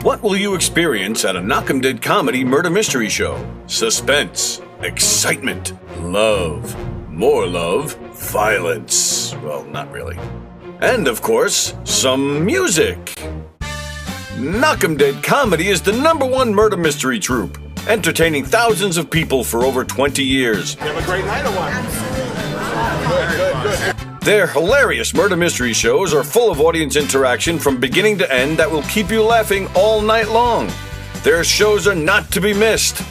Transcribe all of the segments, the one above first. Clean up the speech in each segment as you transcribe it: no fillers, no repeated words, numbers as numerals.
What will you experience at a Knock'em Dead comedy murder mystery show? Suspense, excitement, love, more love, violence. Well, not really. And, of course, some music. Knock'em Dead Comedy is the #1 murder mystery troupe, entertaining thousands of people for over 20 years. You have a great night or what? Good. Their hilarious murder mystery shows are full of audience interaction from beginning to end that will keep you laughing all night long. Their shows are not to be missed.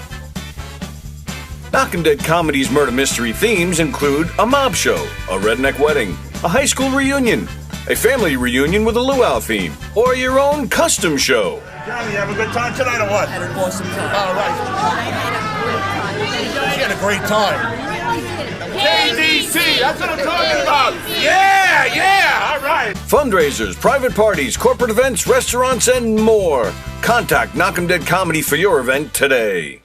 Knock'em Dead Comedy's murder mystery themes include a mob show, a redneck wedding, a high school reunion, a family reunion with a luau theme, or your own custom show. Johnny, you have a good time tonight or what? I had an awesome time. All right. You had a great time. KDC, that's what I'm talking about. Yeah, all right. Fundraisers, private parties, corporate events, restaurants, and more. Contact Knock'em Dead Comedy for your event today.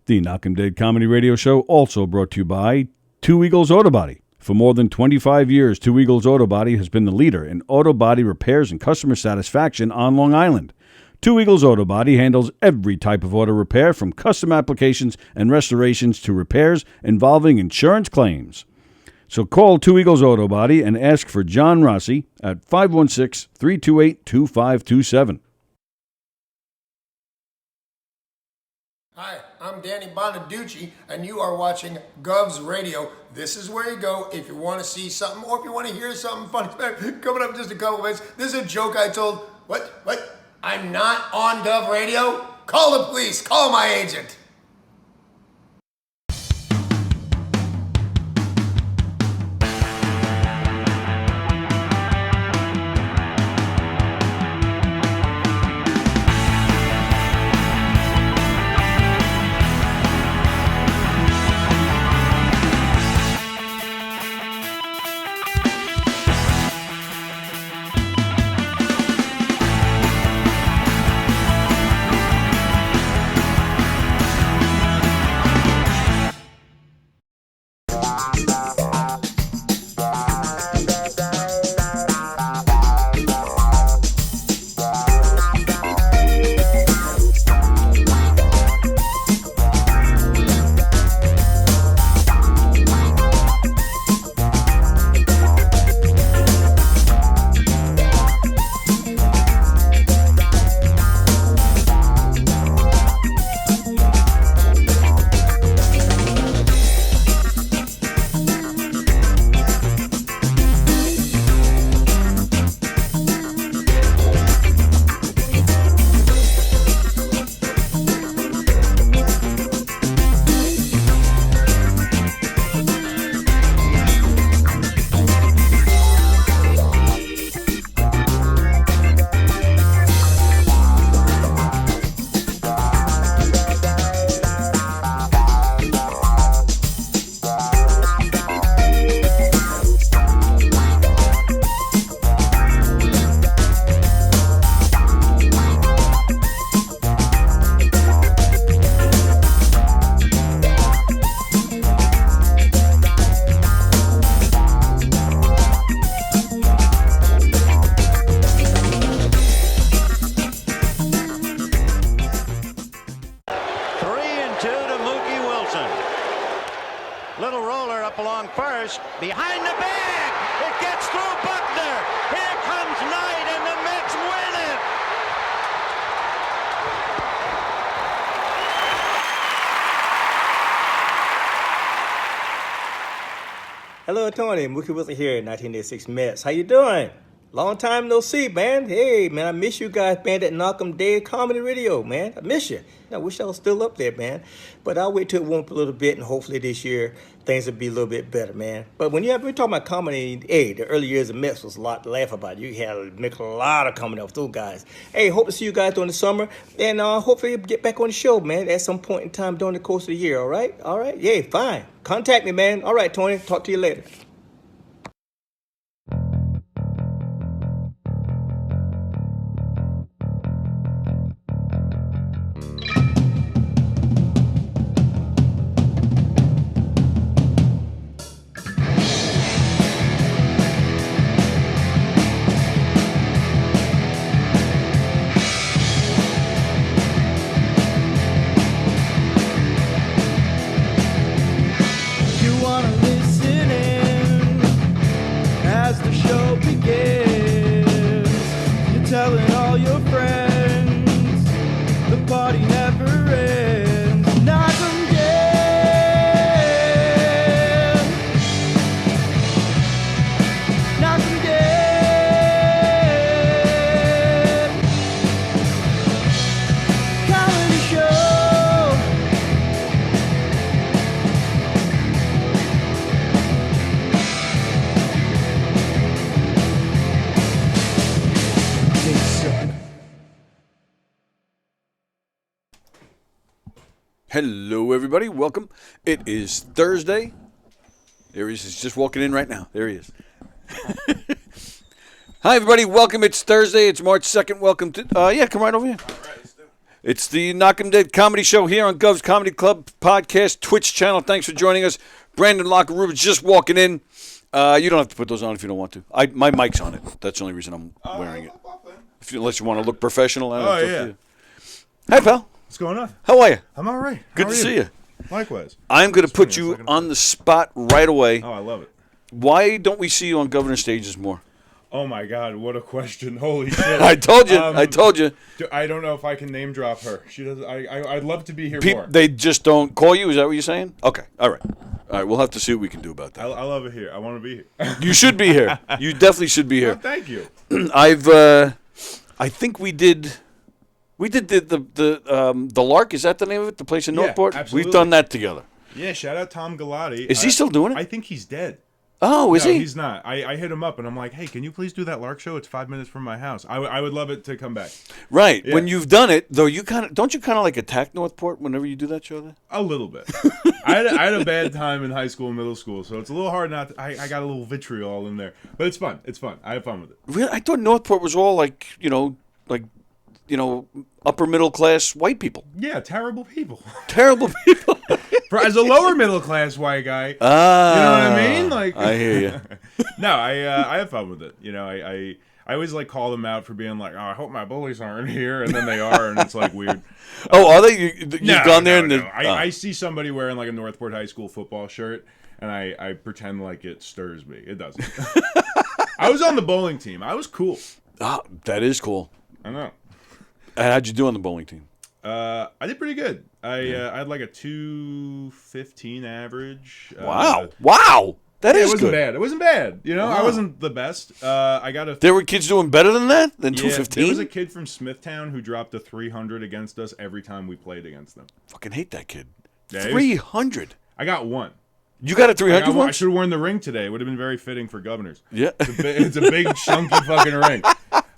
The Knock'em Dead Comedy Radio Show also brought to you by Two Eagles Auto Body. For more than 25 years, Two Eagles Auto Body has been the leader in auto body repairs and customer satisfaction on Long Island. Two Eagles Auto Body handles every type of auto repair, from custom applications and restorations to repairs involving insurance claims. So call Two Eagles Auto Body and ask for John Rossi at 516-328-2527. Hi, I'm Danny Bonaducci, and you are watching Gov's Radio. This is where you go if you want to see something or if you want to hear something funny. Coming up in just a couple minutes, this is a joke I told. What? I'm not on Gov Radio? Call the police. Call my agent. Behind the bag, it gets through Buckner. Here comes Knight, and the Mets win it. Hello, Tony. Mookie Wilson here, 1986 Mets. How you doing? Long time no see, man. Hey, man, I miss you guys, man, that Knock'em Dead Comedy Radio, man. I miss you. I wish I was still up there, man. But I'll wait till it warms up a little bit, and hopefully this year things will be a little bit better, man. But when we're talking about comedy, hey, the early years of Mets was a lot to laugh about. You had to make a lot of comedy with those guys. Hey, hope to see you guys during the summer, and hopefully get back on the show, man, at some point in time during the course of the year, all right? All right? Yeah, fine. Contact me, man. All right, Tony. Talk to you later. Hello, everybody. Welcome. It is Thursday. There he is. He's just walking in right now. There he is. Hi, everybody. Welcome. It's Thursday. It's March 2nd. Welcome to... come right over here. All right, let's do it. It's the Knock 'em Dead Comedy Show here on Gov's Comedy Club Podcast Twitch channel. Thanks for joining us. Brandon LaCarrubba just walking in. You don't have to put those on if you don't want to. My mic's on it. That's the only reason I'm wearing it. Unless you want to look professional. Yeah. Hey, pal. What's going on? How are you? I'm all right. Good to see you. Likewise. I'm going to put you on the spot right away. Oh, I love it. Why don't we see you on governor stages more? Oh my God, what a question! Holy shit! I told you. I don't know if I can name drop her. She does. I'd love to be here more. They just don't call you. Is that what you're saying? Okay. All right. We'll have to see what we can do about that. I love it here. I want to be here. You should be here. You definitely should be here. Oh, thank you. I think we did. We did the Lark. Is that the name of it? The place in Northport. Absolutely. We've done that together. Yeah. Shout out Tom Galati. Is he still doing it? I think he's dead. Oh, is he? No, he's not. I hit him up and I'm like, hey, can you please do that Lark show? It's 5 minutes from my house. I would love it to come back. Right. Yeah. When you've done it, though, don't you kind of like attack Northport whenever you do that show there? A little bit. I had a bad time in high school and middle school, so it's a little hard not to, I got a little vitriol in there. But it's fun. It's fun. I have fun with it. Really? I thought Northport was all like upper middle class white people. Yeah, terrible people. Terrible people. As a lower middle class white guy, you know what I mean? Like, I hear you. No, I have fun with it. You know, I always like call them out for being like, oh, I hope my bullies aren't here, and then they are, and it's like weird. Oh, are they? You've gone there? No. I see somebody wearing like a Northport High School football shirt, and I pretend like it stirs me. It doesn't. I was on the bowling team. I was cool. Ah, that is cool. I know. How'd you do on the bowling team? I did pretty good. I had like a 215 average. Wow. That is it wasn't good. bad. It wasn't bad. You know, I wasn't the best. There were kids doing better than that? Than 215? There was a kid from Smithtown who dropped a 300 against us every time we played against them. Fucking hate that kid. Yeah, 300? I got one. You got a 300 I should have worn the ring today. It would have been very fitting for governors. Yeah. It's a big, chunky fucking ring.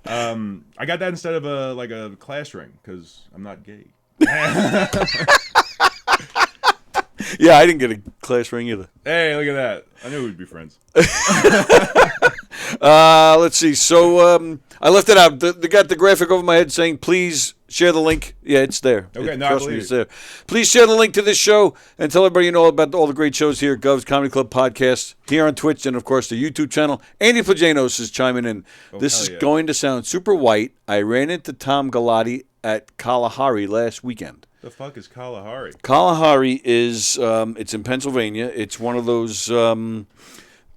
I got that instead of a class ring because I'm not gay. Yeah, I didn't get a class ring either. Hey, look at that. I knew we'd be friends. Let's see. So I left it out. They got the graphic over my head saying, please share the link. Yeah, it's there. Okay, Trust me, it's there. Please share the link to this show and tell everybody you know about all the great shows here, Gov's Comedy Club Podcast, here on Twitch, and, of course, the YouTube channel. Andy Plajanos is chiming in. This is going to sound super white. I ran into Tom Galati at Kalahari last weekend. The fuck is Kalahari? Kalahari is, it's in Pennsylvania. It's one of those,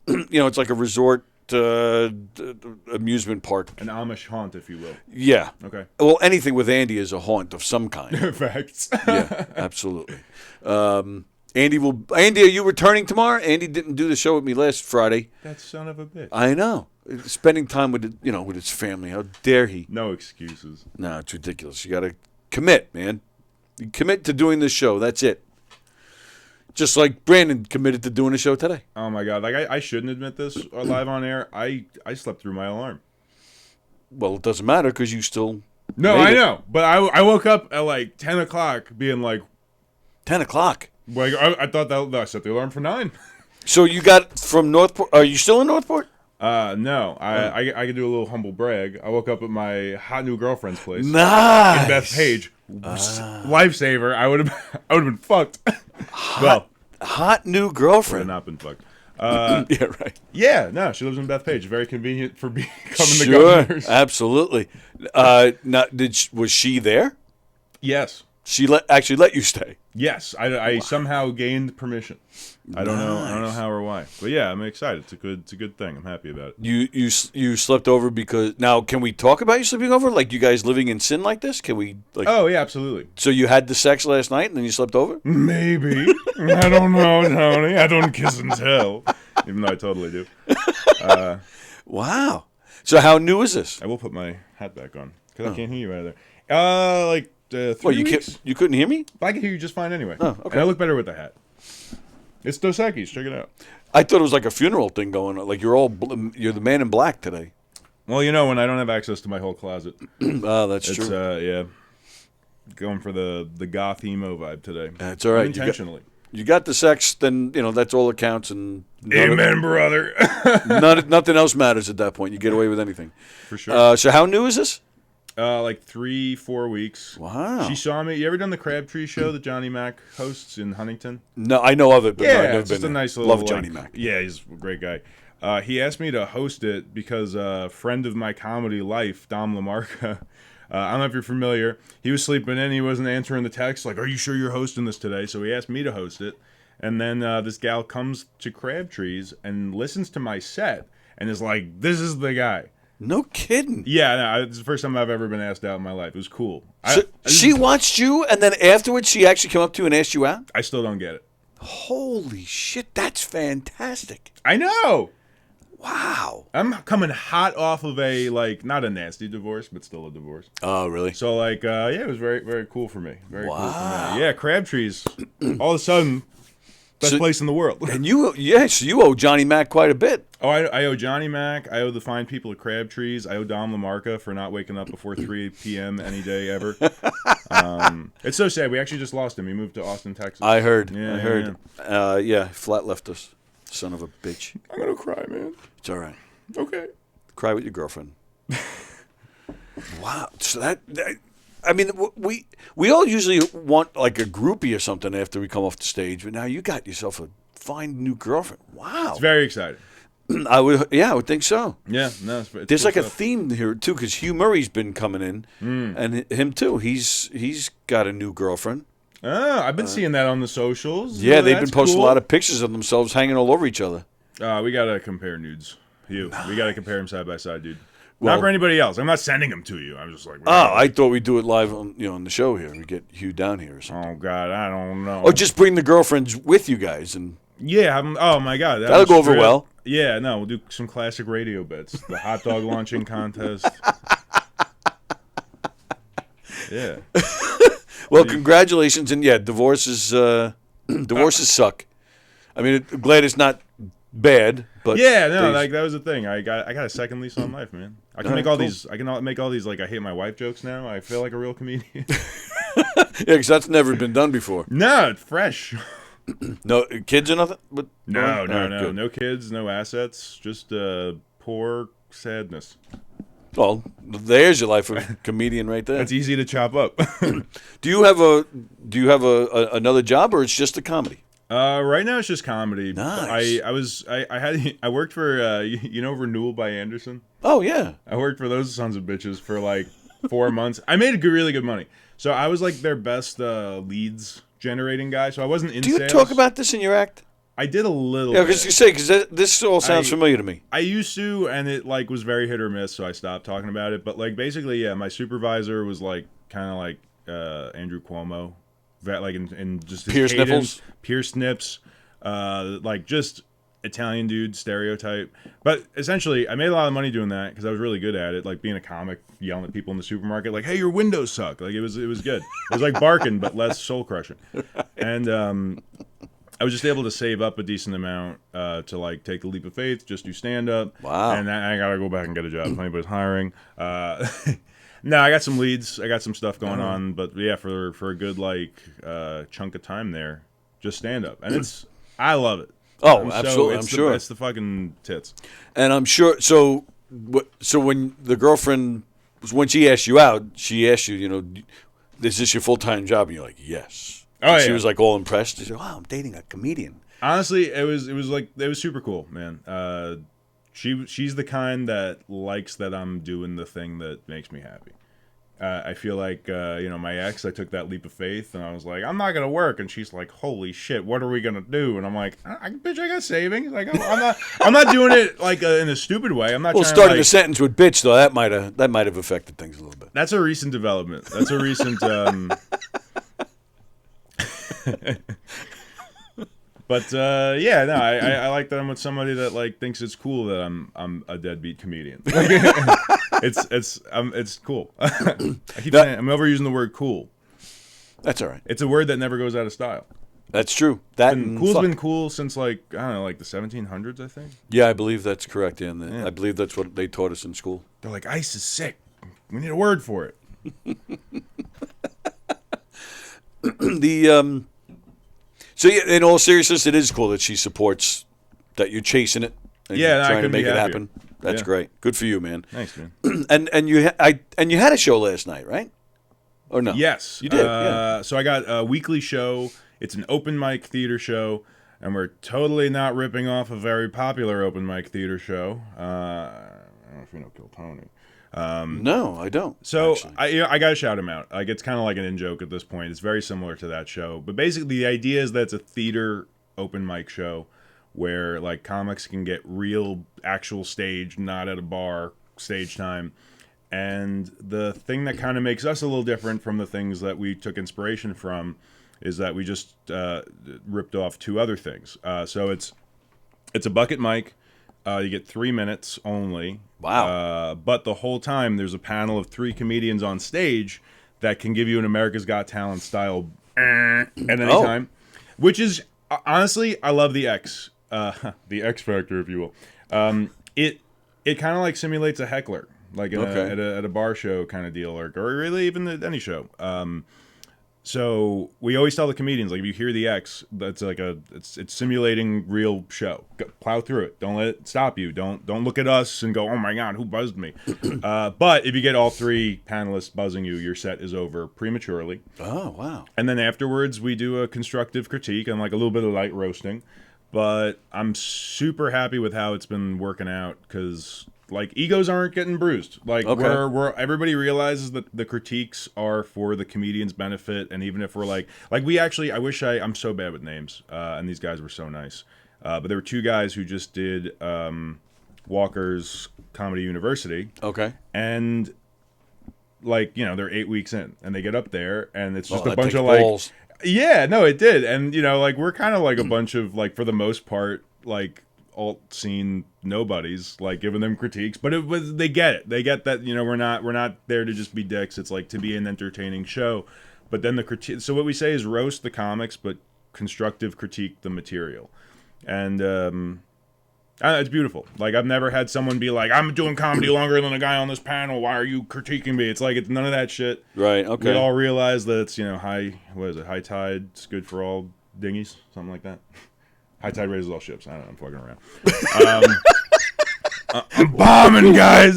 it's like a resort amusement park. An Amish haunt, if you will. Yeah. Okay. Well, anything with Andy is a haunt of some kind. Facts. Yeah, absolutely. Andy, are you returning tomorrow? Andy didn't do the show with me last Friday. That son of a bitch. I know. Spending time with with his family. How dare he? No excuses. No, it's ridiculous. You got to commit, man. You commit to doing this show. That's it. Just like Brandon committed to doing a show today. Oh my God! Like I shouldn't admit this live on air. I slept through my alarm. Well, it doesn't matter because you still. No, I know, but I woke up at like 10 o'clock, being like. 10 o'clock. Like I thought that I set the alarm for 9. So you got from Northport? Are you still in Northport? No. I could do a little humble brag. I woke up at my hot new girlfriend's place. Nice. In Bethpage. Lifesaver. I would have been fucked. Hot new girlfriend. Would have not been fucked. Yeah, right. Yeah, no, she lives in Bethpage. Very convenient for becoming the Sure, governors. Absolutely. Was she there? Yes. She actually let you stay. Yes, I somehow gained permission. I don't know how or why, but yeah, I'm excited. It's a good thing. I'm happy about it. You slept over because now can we talk about you sleeping over? Like you guys living in sin like this? Can we? Oh yeah, absolutely. So you had the sex last night and then you slept over? Maybe. I don't know, Tony. I don't kiss and tell, even though I totally do. Wow. So how new is this? I will put my hat back on because I can't hear you out of there. 3 weeks. You couldn't hear me? I can hear you just fine anyway. Oh, okay. And I look better with the hat. It's Dos Equis. Check it out. I thought it was like a funeral thing going on. Like you're the man in black today. Well, when I don't have access to my whole closet. Oh, that's true. Yeah. going for the goth emo vibe today. That's all right. Intentionally. You got the sex, then that's all that counts, and Amen, brother. nothing else matters at that point. You get away with anything. For sure. So how new is this? Like 3-4 weeks. Wow. She saw me. You ever done the Crabtree show that Johnny Mac hosts in Huntington? No, I know of it, but no, I've never it's just been a there. nice little. Love Johnny Mac. Yeah, he's a great guy. He asked me to host it because a friend of my comedy life, Dom LaMarca, I don't know if you're familiar. He was sleeping in. He wasn't answering the text. Like, are you sure you're hosting this today? So he asked me to host it. And then this gal comes to Crabtree's and listens to my set and is like, this is the guy. No kidding. Yeah, no, it's the first time I've ever been asked out in my life. It was cool. So she watched you, and then afterwards she actually came up to you and asked you out? I still don't get it. Holy shit, that's fantastic. I know. Wow. I'm coming hot off of a, not a nasty divorce, but still a divorce. Oh, really? So, it was very, very cool for me. Very cool Wow. for me. Yeah, Crabtree's, all of a sudden, best place in the world. And you owe Johnny Mac quite a bit. Oh, I owe Johnny Mac. I owe the fine people at Crabtree's. I owe Dom LaMarca for not waking up before 3 p.m. any day ever. It's so sad. We actually just lost him. He moved to Austin, Texas. I heard. Yeah, I heard. Flat left us. Son of a bitch. I'm going to cry, man. It's all right. Okay. Cry with your girlfriend. Wow. So I mean, we all usually want like a groupie or something after we come off the stage, but now you got yourself a fine new girlfriend. Wow. It's very exciting. I would think so. Yeah, no, it's There's cool like a stuff. theme here too, because Hugh Murray's been coming in, and him too. He's got a new girlfriend. Oh, I've been seeing that on the socials. Yeah, they've That's been posting cool. a lot of pictures of themselves hanging all over each other. We gotta compare nudes. We gotta compare them side by side, dude. Well- Not for anybody else. I'm not sending them to you. I'm just like, Oh, I thought we'd do it live on the show here. We get Hugh down here or something. oh God, I don't know. Or just bring the girlfriends with you guys and. Yeah. Oh my God, That'll was go over straight well. up- Yeah, no, we'll do some classic radio bits. The hot dog launching contest. Yeah. Well, congratulations, and divorces suck. I mean, glad it's not bad, but Yeah, no, that was the thing. I got a second lease on life, man. I can All make right, all cool. these. I can make all these I hate my wife jokes now. I feel like a real comedian. because that's never been done before. No, it's fresh. No kids or nothing. But No, all right, good. no kids, no assets, just poor sadness. Well, there's your life of a comedian right there. That's easy to chop up. Do you have another job, or it's just a comedy? Right now it's just comedy. Nice. I worked for Renewal by Anderson. Oh yeah. I worked for those sons of bitches for 4 months. I made really good money. So I was their best leads generating guy. So I wasn't in Do you sales. talk about this in your act? I did a little. Yeah, bit. because this all sounds familiar to me. I used to, and it was very hit or miss, so I stopped talking about it. But basically, yeah, my supervisor was kind of like Andrew Cuomo, in just his Pierce cadence, nipples? Pierce nips, just Italian dude stereotype. But essentially, I made a lot of money doing that because I was really good at it, being a comic, yelling at people in the supermarket, "Hey, your windows suck!" It was good. It was like barking, but less soul crushing. And I was just able to save up a decent amount to take the leap of faith, just do stand up. Wow. And I gotta go back and get a job if anybody's hiring. No, I got some leads. I got some stuff going on, but yeah, for a good chunk of time there, just stand up, and I love it. Oh, absolutely, I'm sure. It's the fucking tits. And I'm sure. So when the girlfriend, when she asked you out, she asked you, is this your full-time job? And you're like, yes. Oh, and she yeah. was all impressed. She said, wow, I'm dating a comedian. Honestly, it was super cool, man. She's the kind that likes that I'm doing the thing that makes me happy. I feel like my ex, I took that leap of faith and I was like, I'm not gonna work, and she's like, holy shit, what are we gonna do? And I'm like, bitch, I got savings. I'm not doing it in a stupid way. I'm not. Well, trying starting to, a sentence with bitch though, that might have affected things a little bit. That's a recent development. That's a recent. But I like that I'm with somebody that thinks it's cool that I'm a deadbeat comedian. It's cool. I keep saying I'm overusing the word cool. That's all right. It's a word that never goes out of style. That's true. That And and cool's fuck. been cool since the 1700s, I think. Yeah, I believe that's correct. Yeah, and I believe that's what they taught us in school. They're like, ice is sick. We need a word for it. So yeah, in all seriousness, it is cool that she supports that you're chasing it and Yeah, I trying to couldn't make be it happier. happen. That's Yeah. great. Good for you, man. Thanks, man. And you had a show last night, right? Or no? Yes, You did. Yeah. So I got a weekly show. It's an open mic theater show, and we're totally not ripping off a very popular open mic theater show. I don't know if you know Kill Tony. No, I don't. So actually. I gotta shout him out. Like, it's kind of like an in joke at this point. It's very similar to that show, but basically the idea is that it's a theater open mic show where like comics can get real actual stage, not at a bar stage time. And the thing that kind of makes us a little different from the things that we took inspiration from is that we just ripped off two other things. So it's a bucket mic. You get 3 minutes only. Wow. But the whole time there's a panel of 3 comedians on stage that can give you an America's Got Talent style at any time. Which is, honestly, I love the X. The X Factor, if you will. It kind of like simulates a heckler. Like at a bar show kind of deal, or really even at any show. So we always tell the comedians, like, if you hear the X, that's like it's simulating real show. Plow through it. Don't let it stop you. Don't look at us and go, oh my god, who buzzed me? But if you get all 3 panelists buzzing you, your set is over prematurely. Oh wow. And then afterwards, we do a constructive critique and like a little bit of light roasting. But I'm super happy with how it's been working out because, like, egos aren't getting bruised. Like, we're everybody realizes that the critiques are for the comedian's benefit, and even if we're like we actually, I'm so bad with names, and these guys were so nice. But there were 2 guys who just did Walker's Comedy University. Okay. And like, you know, they're 8 weeks in, and they get up there, and it's just a that bunch takes of like balls. Yeah, no, it did. And, you know, like, we're kind of like a bunch of, like, for the most part, like, alt scene nobodies, like, giving them critiques. But they get it. They get that, you know, we're not there to just be dicks. It's, like, to be an entertaining show. But then the critique... So what we say is roast the comics, but constructive critique the material. And, it's beautiful. Like, I've never had someone be like, I'm doing comedy longer than the guy on this panel. Why are you critiquing me? It's like, it's none of that shit. Right, okay. We all realize that it's, you know, high tide. It's good for all dinghies. Something like that. High tide raises all ships. I don't know. I'm fucking around. I'm bombing, guys.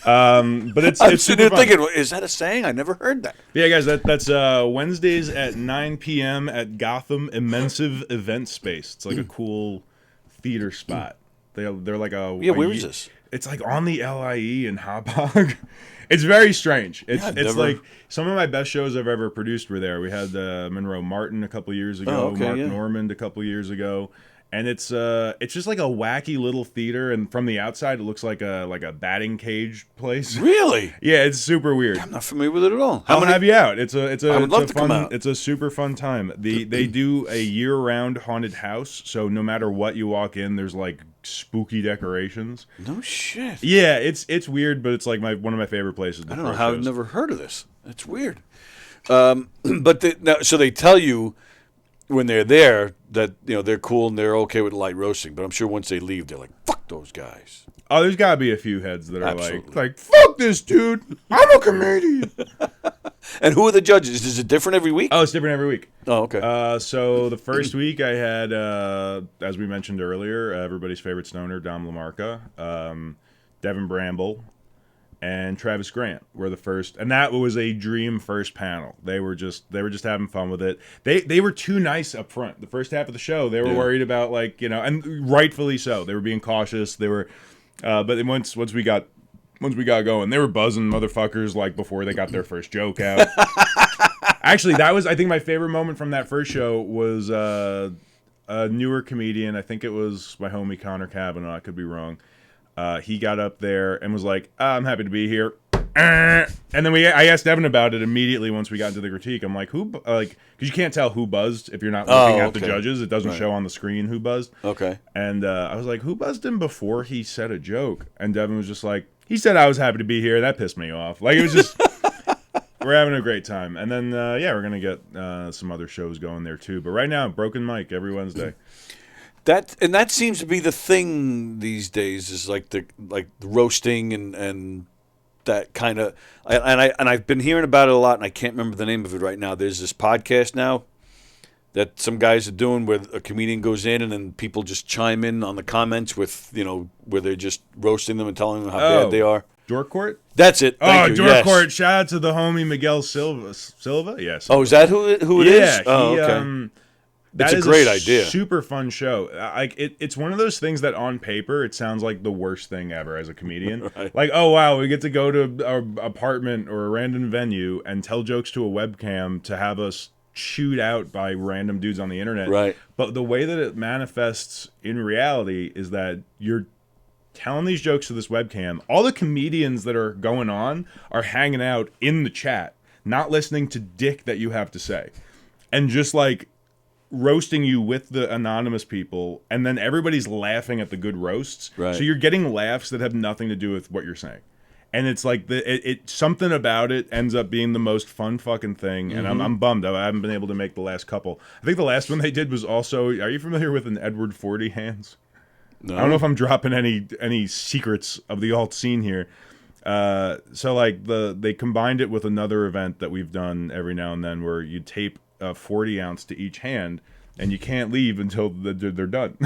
But it's I'm super sitting there fun. thinking, is that a saying? I never heard that. Yeah, guys, that's Wednesdays at 9 p.m. at Gotham Immensive Event Space. It's like a cool theater spot. They're like where is this? It's like on the LIE in Hauppauge. It's very strange. It's like some of my best shows I've ever produced were there. We had Monroe Martin a couple years ago, Mark Normand a couple years ago. And it's just like a wacky little theater, and from the outside it looks like a batting cage place. Really? Yeah, it's super weird. I'm not familiar with it at all. I'll have you out. It's a come out. It's a super fun time. They do a year-round haunted house, so no matter what you walk in, there's like spooky decorations. No shit. Yeah, it's weird, but it's like one of my favorite places. I don't know how I've never heard of this. That's weird. So they tell you when they're there that, you know, they're cool and they're okay with light roasting, but I'm sure once they leave, they're like, fuck those guys. Oh, there's got to be a few heads that are Absolutely. like, fuck this dude. I'm a comedian. And who are the judges? Is it different every week? Oh, it's different every week. Oh, okay. So the first week I had, as we mentioned earlier, everybody's favorite stoner, Dom LaMarca, Devin Bramble, and Travis Grant were the first, and that was a dream first panel. They were just having fun with it. They were too nice up front. The first half of the show, they were worried about, like, you know, and rightfully so. They were being cautious. They were, but then once we got going, they were buzzing motherfuckers like before they got their first joke out. Actually, that was, I think, my favorite moment from that first show was a newer comedian. I think it was my homie Connor Cavanaugh. I could be wrong. He got up there and was like, I'm happy to be here. And then I asked Devin about it immediately once we got into the critique. I'm like, because you can't tell who buzzed if you're not looking at the judges. It doesn't show on the screen who buzzed. Okay. And I was like, who buzzed him before he said a joke? And Devin was just like, he said I was happy to be here. That pissed me off. Like, it was just, we're having a great time. And then, we're going to get some other shows going there too. But right now, Broken Mic every Wednesday. That seems to be the thing these days, is like the roasting and that kind of, and I've been hearing about it a lot, and I can't remember the name of it right now. There's this podcast now that some guys are doing where a comedian goes in and then people just chime in on the comments with, where they're just roasting them and telling them how bad they are. Dork Court? That's it. Thank you. Dork Court. Shout out to the homie Miguel Silva. Yes. Oh, is that who it is? Oh, okay. That is a great idea. Super fun show. It's one of those things that on paper it sounds like the worst thing ever as a comedian. Right. Like, oh wow, we get to go to our apartment or a random venue and tell jokes to a webcam to have us chewed out by random dudes on the internet. Right. But the way that it manifests in reality is that you're telling these jokes to this webcam. All the comedians that are going on are hanging out in the chat, not listening to dick that you have to say, and just like roasting you with the anonymous people, and then everybody's laughing at the good roasts. Right. So you're getting laughs that have nothing to do with what you're saying. And it's like something about it ends up being the most fun fucking thing, and I'm bummed. I haven't been able to make the last couple. I think the last one they did was also. Are you familiar with an Edward 40 Hands? No. I don't know if I'm dropping any secrets of the alt scene here. So like they combined it with another event that we've done every now and then, where you tape a 40 ounce to each hand, and you can't leave until they're done.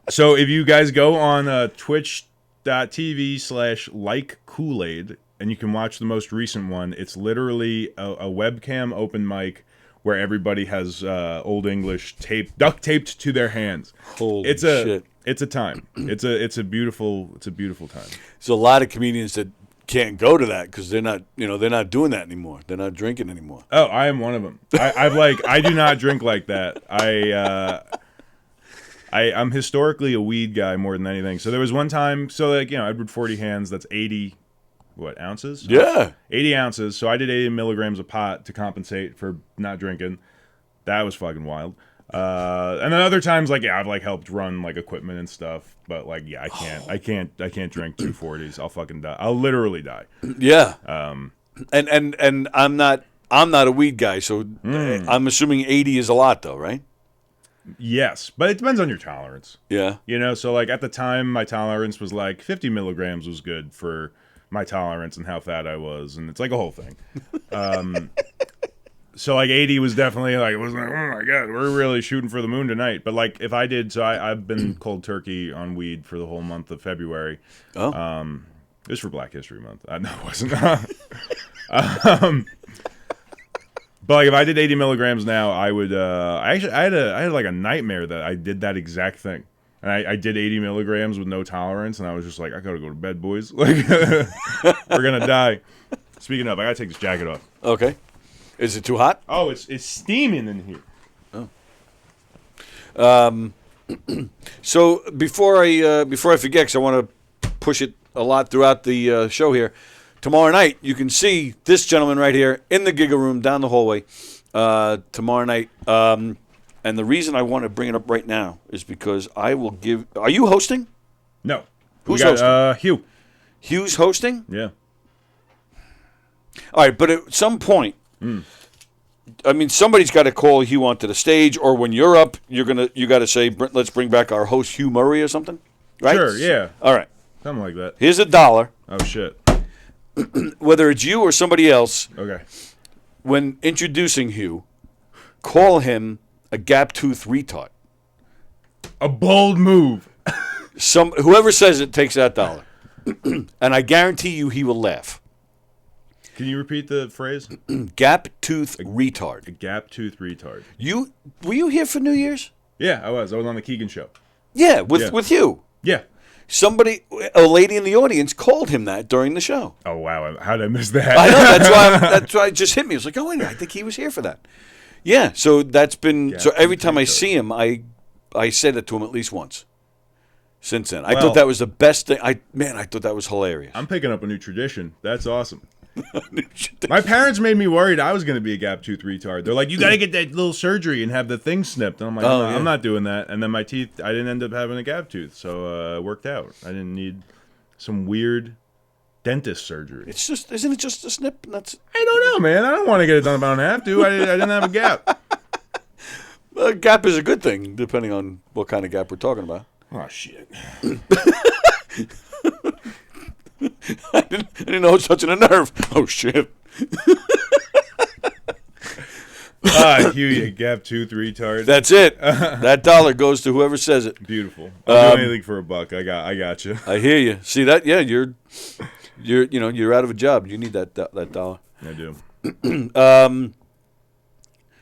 So if you guys go on twitch.tv/like Kool-Aid, and you can watch the most recent one, it's literally a webcam open mic where everybody has Old English duct taped to their hands. Holy shit. It's a time. It's a beautiful time. There's a lot of comedians that can't go to that because they're not doing that anymore. They're not drinking anymore. Oh, I am one of them. I do not drink like that. I'm historically a weed guy more than anything. So there was one time, Edward 40 Hands, that's 80 ounces? Yeah. 80 ounces. So I did 80 milligrams of pot to compensate for not drinking. That was fucking wild. And then other times, I've helped run equipment and stuff, but I can't drink 240s. I'll fucking die. I'll literally die. Yeah. And I'm not a weed guy, so I'm assuming 80 is a lot though, right? Yes, but it depends on your tolerance. Yeah. So at the time my tolerance was 50 milligrams was good for my tolerance and how fat I was, and it's a whole thing. So 80 was definitely it was oh my god, we're really shooting for the moon tonight. But if I did, so I've been cold turkey on weed for the whole month of February. Oh. It was for Black History Month. No, it wasn't. But if I did 80 milligrams now, I would. I had a nightmare that I did that exact thing, and I did 80 milligrams with no tolerance, and I was just I gotta go to bed, boys. We're gonna die. Speaking of, I gotta take this jacket off. Okay. Is it too hot? Oh, it's steaming in here. Oh. So before I forget, because I want to push it a lot throughout the show here. Tomorrow night, you can see this gentleman right here in the Giga Room down the hallway. Tomorrow night, and the reason I want to bring it up right now is because I will give. Are you hosting? No. Who's hosting? Hugh. Hugh's hosting? Yeah. All right, but at some point. I mean, somebody's got to call Hugh onto the stage, or when you're up, you got to say, "Let's bring back our host Hugh Murray" or something, right? Sure, yeah. All right, something like that. Here's $1. Oh shit! Whether it's you or somebody else, okay. When introducing Hugh, call him a gap-toothed retard. A bold move. Whoever says it takes that $1, and I guarantee you he will laugh. Can you repeat the phrase? Gap-toothed retard. A gap-toothed retard. Were you here for New Year's? Yeah, I was. I was on the Keegan show. Yeah, with you. Yeah. A lady in the audience called him that during the show. Oh wow! How did I miss that? I know. That's why it just hit me. I was like, oh wait, I think he was here for that. Yeah. So that's been. So every time I see him, I say that to him at least once. Since then, I thought that was the best thing. I thought that was hilarious. I'm picking up a new tradition. That's awesome. My parents made me worried I was going to be a gap-toothed retard. They're like, you got to get that little surgery and have the thing snipped. And I'm like, I'm not doing that. And then my teeth, I didn't end up having a gap tooth, so it worked out. I didn't need some weird dentist surgery. Isn't it just a snip? I don't know, man. I don't want to get it done, but I don't have to. I didn't have a gap. Well, a gap is a good thing, depending on what kind of gap we're talking about. Oh, shit. didn't know it's touching a nerve. Oh, shit. Hugh, you gap tooth retard. That's it. That dollar goes to whoever says it. Beautiful. I'll do anything for $1. I got you. I hear you. See that? Yeah, you're out of a job. You need that dollar. I do. And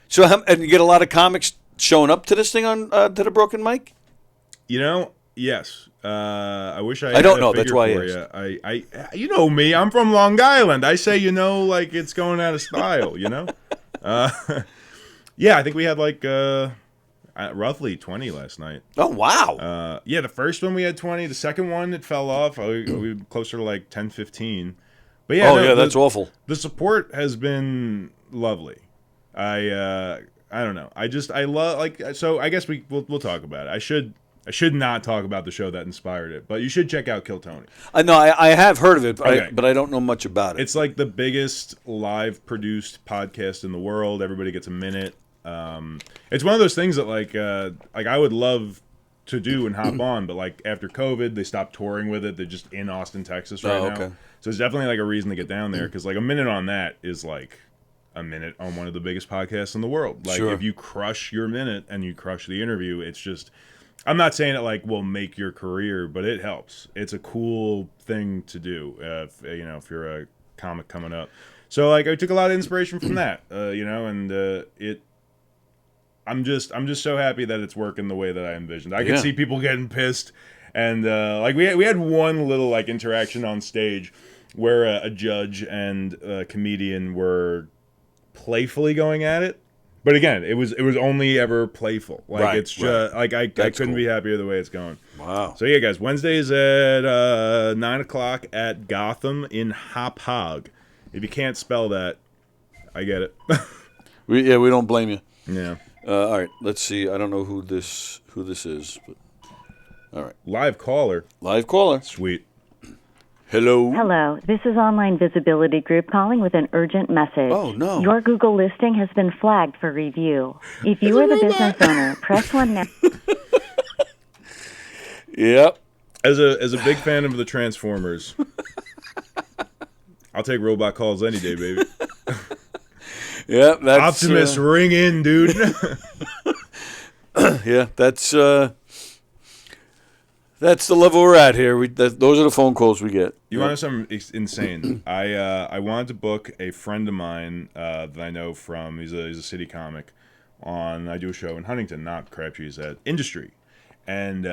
you get a lot of comics showing up to this thing on to the Broken Mic. Yes. I wish I. I don't had a know. That's figure why I for you. You know me. I'm from Long Island. I say, like it's going out of style. Yeah, I think we had like roughly 20 last night. Oh wow. Yeah, the first one we had 20. The second one it fell off. We were closer to like 10, 15. But yeah, that's awful. The support has been lovely. I don't know. I love so. I guess we'll talk about it. I should not talk about the show that inspired it, but you should check out Kill Tony. No, I have heard of it, Okay. but I don't know much about it. It's like the biggest live produced podcast in the world. Everybody gets a minute. It's one of those things that like I would love to do and hop on, but like after COVID, they stopped touring with it. They're just in Austin, Texas right now. So it's definitely like a reason to get down there because like a minute on that is like a minute on one of the biggest podcasts in the world. Like if you crush your minute and you crush the interview, it's just. I'm not saying it like will make your career, but it helps. It's a cool thing to do if you're a comic coming up. So like I took a lot of inspiration from that, and I'm just so happy that it's working the way that I envisioned. I could see people getting pissed, and like we had one little like interaction on stage where a judge and a comedian were playfully going at it. But again, it was only ever playful. Like it's just like I couldn't be happier the way it's going. Wow. So yeah, guys, Wednesdays at 9:00 at Gotham in Hauppauge. If you can't spell that, I get it. We don't blame you. Yeah. All right, let's see. I don't know who this is, but all right. Live caller. Sweet. Hello, this is Online Visibility Group calling with an urgent message. Oh, no. Your Google listing has been flagged for review. If you are the business owner, press 1 now. Yep. As a big fan of the Transformers, I'll take robot calls any day, baby. Yeah, that's Optimus, ring in, dude. Yeah, that's the level we're at here. Those are the phone calls we get. You want to know something insane? I wanted to book a friend of mine that I know from. He's a city comic. I do a show in Huntington, not Crabtree's at Industry, and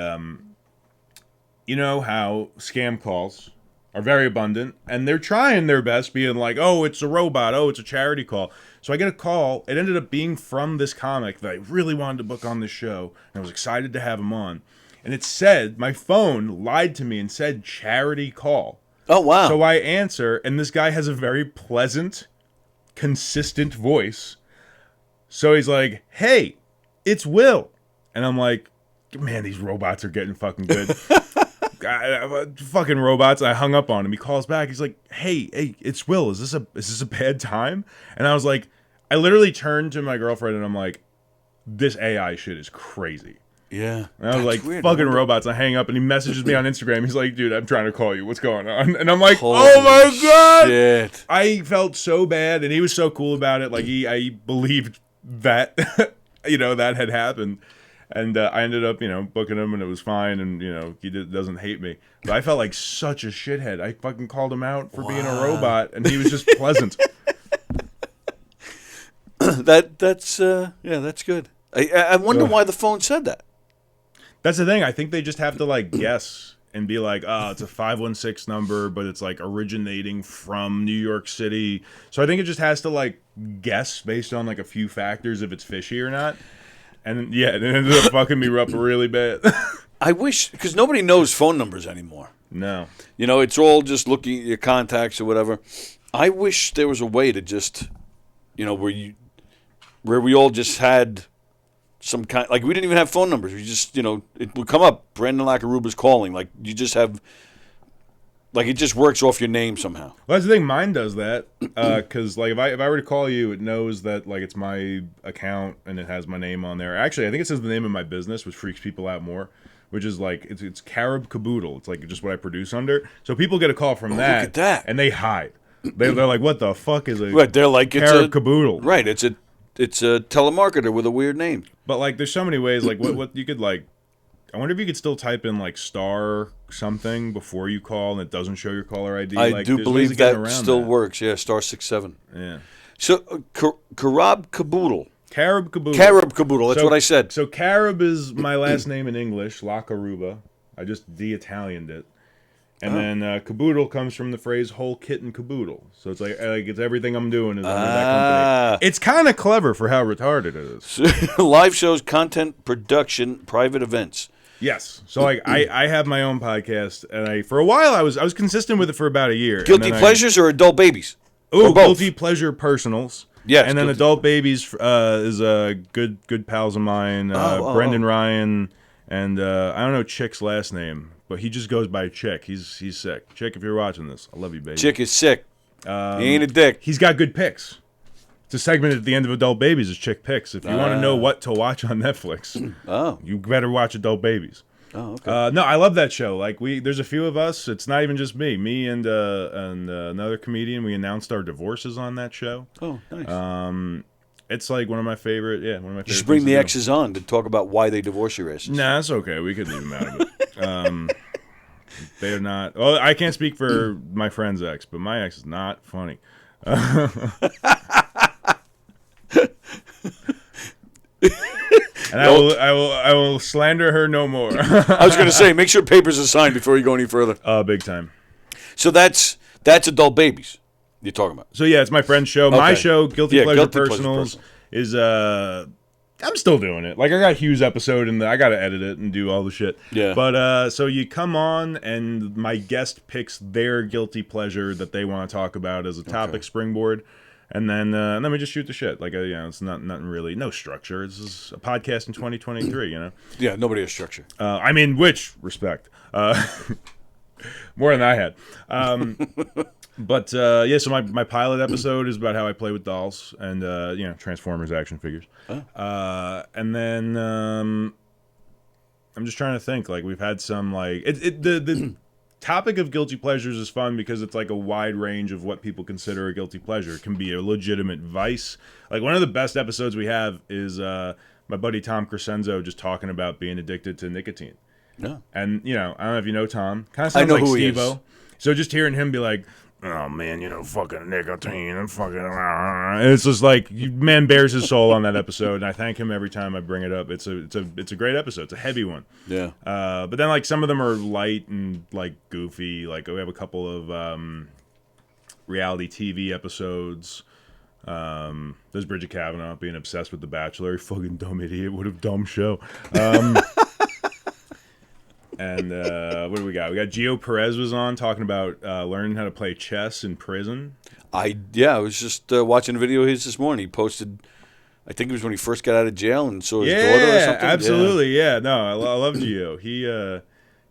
you know how scam calls are very abundant, and they're trying their best, being like, "Oh, it's a robot. Oh, it's a charity call." So I get a call. It ended up being from this comic that I really wanted to book on this show, and I was excited to have him on. And it said, my phone lied to me and said charity call. Oh, wow. So I answer, and this guy has a very pleasant, consistent voice. So he's like, hey, it's Will. And I'm like, man, these robots are getting fucking good. Fucking robots. I hung up on him. He calls back. He's like, hey, it's Will. Is this a bad time? And I was like, I literally turned to my girlfriend and I'm like, this AI shit is crazy. Yeah. And I was like, weird. Fucking robots. I hang up and he messages me on Instagram. He's like, dude, I'm trying to call you. What's going on? And I'm like, holy oh my God. Shit. I felt so bad. And he was so cool about it. Like, I believed that, that had happened. And I ended up, booking him and it was fine. And, he doesn't hate me. But I felt like such a shithead. I fucking called him out for being a robot. And he was just pleasant. That's good. I wonder why the phone said that. That's the thing. I think they just have to guess and be like, it's a 516 number, but it's originating from New York City. So I think it just has to guess based on a few factors if it's fishy or not. And yeah, it ended up fucking me up really bad. I wish, because nobody knows phone numbers anymore. No. It's all just looking at your contacts or whatever. I wish there was a way to just, where we all just had some kind, we didn't even have phone numbers. We just, it would come up, Brandon LaCarrubba's calling. You just have, it just works off your name somehow. Well, that's the thing. Mine does that because, if I were to call you, it knows that, it's my account and it has my name on there. Actually, I think it says the name of my business, which freaks people out more. which is like it's Carib Caboodle. It's like just what I produce under. So people get a call from that, look at that. and they hide. They're like, what the fuck is a Right, they're like Carib Caboodle? Right, it's a telemarketer with a weird name. But like, there's so many ways. Like, what you could like. I wonder if you could still type in like star something before you call and it doesn't show your caller ID. I do believe that still works. Yeah, *67. Yeah. So Carib Caboodle. Carib Caboodle. Carib Caboodle. That's what I said. So Carib is my last name in English, LaCarrubba. I just de-Italianed it. And then caboodle comes from the phrase whole kit and caboodle. So it's like it's everything I'm doing is under that company. It's kind of clever for how retarded it is. Live shows, content production, private events. Yes. So like I have my own podcast, and for a while I was consistent with it for about a year. Guilty pleasures or adult babies? Oh, guilty pleasure personals. Yes. And then adult babies is good pals of mine, Brendan Ryan, and I don't know Chick's last name, but he just goes by Chick. He's sick. Chick, if you're watching this, I love you, baby. Chick is sick. He ain't a dick. He's got good picks. It's a segment at the end of Adult Babies is Chick Picks. If you want to know what to watch on Netflix, you better watch Adult Babies. Oh, okay. No, I love that show. Like there's a few of us. It's not even just me and another comedian. We announced our divorces on that show. Oh, nice. It's like one of my favorite. Yeah, one of my favorite. You should bring the exes on to talk about why they divorce your asses. Nah, that's okay. We could leave them out of it. They're not. Well, I can't speak for my friend's ex, but my ex is not funny. And I will slander her no more. I was going to say, make sure papers are signed before you go any further. Big time. So that's Adult Babies you're talking about. So yeah, it's my friend's show. Okay. My show, Guilty Pleasure Guilty Personals, is I'm still doing it. Like I got Hugh's episode and I got to edit it and do all the shit. Yeah. But so you come on and my guest picks their guilty pleasure that they want to talk about as a topic springboard. And then we just shoot the shit. Like, it's nothing really, no structure. This is a podcast in 2023, Yeah, nobody has structure. I mean, which, respect. More than I had. But, yeah, so my pilot episode is about how I play with dolls and, Transformers action figures. Oh. And then I'm just trying to think. Like, we've had some, like, the topic of guilty pleasures is fun because it's like a wide range of what people consider a guilty pleasure. It can be a legitimate vice. Like one of the best episodes we have is my buddy Tom Crescenzo just talking about being addicted to nicotine. No. And, I don't know if you know Tom. Kind of sounds like Steve-O. So just hearing him be like, oh, man, fucking nicotine and fucking... And it's just like, man bears his soul on that episode, and I thank him every time I bring it up. It's a great episode. It's a heavy one. Yeah. But then, like, some of them are light and, like, goofy. Like, we have a couple of reality TV episodes. There's Bridget Kavanaugh being obsessed with The Bachelor. Fucking dumb idiot. What a dumb show. And what do we got? We got Gio Perez was on talking about learning how to play chess in prison. I was just watching a video of his this morning. He posted, I think it was when he first got out of jail and saw his daughter or something. Absolutely. Yeah. No, I love Gio.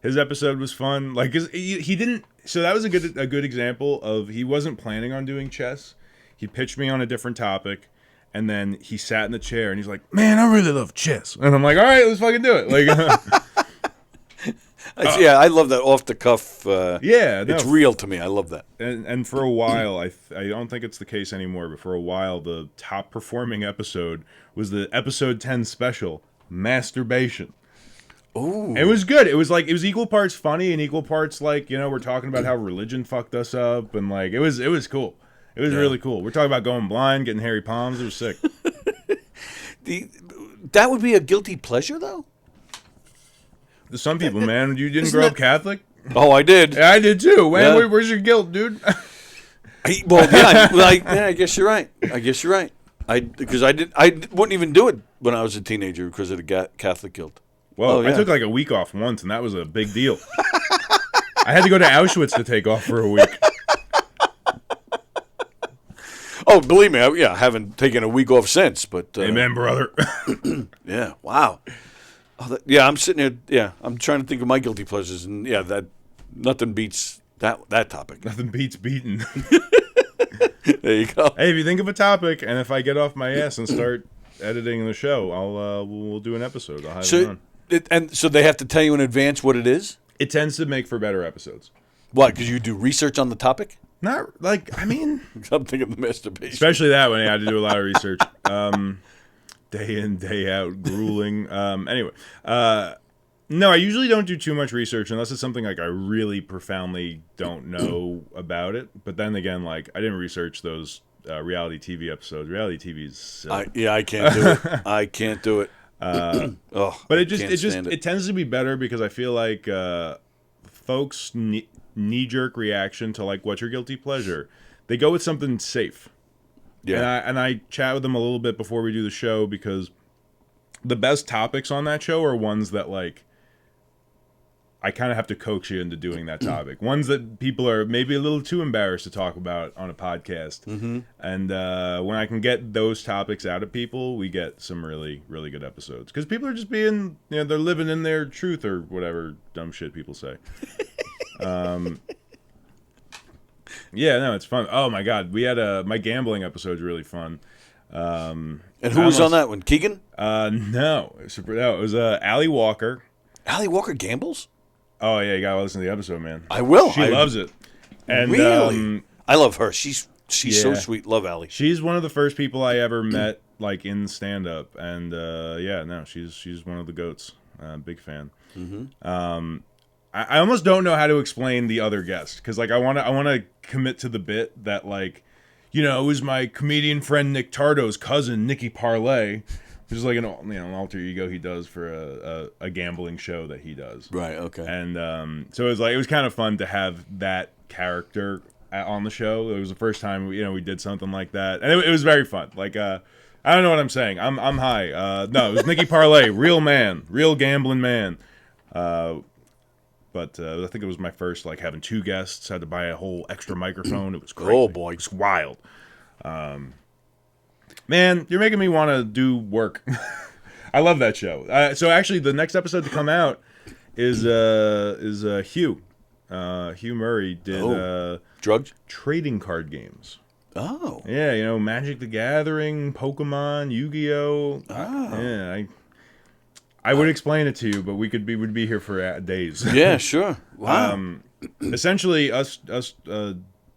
His episode was fun. Like he didn't. So that was a good example of he wasn't planning on doing chess. He pitched me on a different topic, and then he sat in the chair and he's like, "Man, I really love chess." And I'm like, "All right, let's fucking do it." Like. I love that off the cuff. It's real to me. I love that. And for a while, I don't think it's the case anymore, but for a while, the top performing episode was the episode 10 special, Masturbation. Ooh. It was good. It was equal parts funny and equal parts like, we're talking about how religion fucked us up, and like it was cool. It was really cool. We're talking about going blind, getting hairy palms. It was sick. That would be a guilty pleasure, though? Some people, man. You didn't grow up Catholic? Oh, I did. Yeah, I did too. Man, yeah. Where's your guilt, dude? I guess you're right. Because I wouldn't even do it when I was a teenager because of the Catholic guilt. Well, I took like a week off once, and that was a big deal. I had to go to Auschwitz to take off for a week. Oh, believe me, I haven't taken a week off since. But amen, brother. Yeah, wow. I'm sitting here. Yeah, I'm trying to think of my guilty pleasures, and that nothing beats that topic. Nothing beats beating. There you go. Hey, if you think of a topic, and if I get off my ass and start editing the show, we'll do an episode. I'll have it on. And so they have to tell you in advance what it is? It tends to make for better episodes. Why? Because you do research on the topic? Not like, I mean, I'm thinking of masturbation. especially that when I had to do a lot of research. Day in, day out, grueling. Anyway, no, I usually don't do too much research unless it's something like I really profoundly don't know about it. But then again, like I didn't research those reality TV episodes. Reality TV is silly. I can't do it. I can't do it. But it tends to be better because I feel like folks knee-jerk reaction to like what's your guilty pleasure. They go with something safe. Yeah. And I chat with them a little bit before we do the show because the best topics on that show are ones that like I kind of have to coax you into doing that topic. Ones that people are maybe a little too embarrassed to talk about on a podcast. Mm-hmm. And when I can get those topics out of people, we get some really, really good episodes. Because people are just being, they're living in their truth or whatever dumb shit people say. Yeah, no, it's fun. Oh my God, we had my gambling episode's really fun. And who was on that one? Keegan? No, it was Allie Walker. Allie Walker gambles? Oh yeah, you gotta listen to the episode, man. I will. She loves it. And really? I love her. She's so sweet. Love Allie. She's one of the first people I ever met like in stand up, and she's one of the goats. Big fan. Mm-hmm. I almost don't know how to explain the other guest because like I want to commit to the bit that like, it was my comedian friend Nick Tardo's cousin Nikki Parlay, which is like an alter ego he does for a gambling show that he does. Right. Okay. And so it was kind of fun to have that character on the show. It was the first time we did something like that, and it was very fun. Like I don't know what I'm saying. I'm high. No, it was Nikki Parlay, real man, real gambling man. But I think it was my first, like, having two guests. Had to buy a whole extra microphone. It was crazy. Oh, boy. It's wild. Man, you're making me want to do work. I love that show. So, actually, the next episode to come out is Hugh. Hugh Murray did drugs? Trading card games. Oh. Yeah, Magic the Gathering, Pokemon, Yu-Gi-Oh! Oh. I would explain it to you, but would be here for days. Yeah, sure. Wow. Essentially, us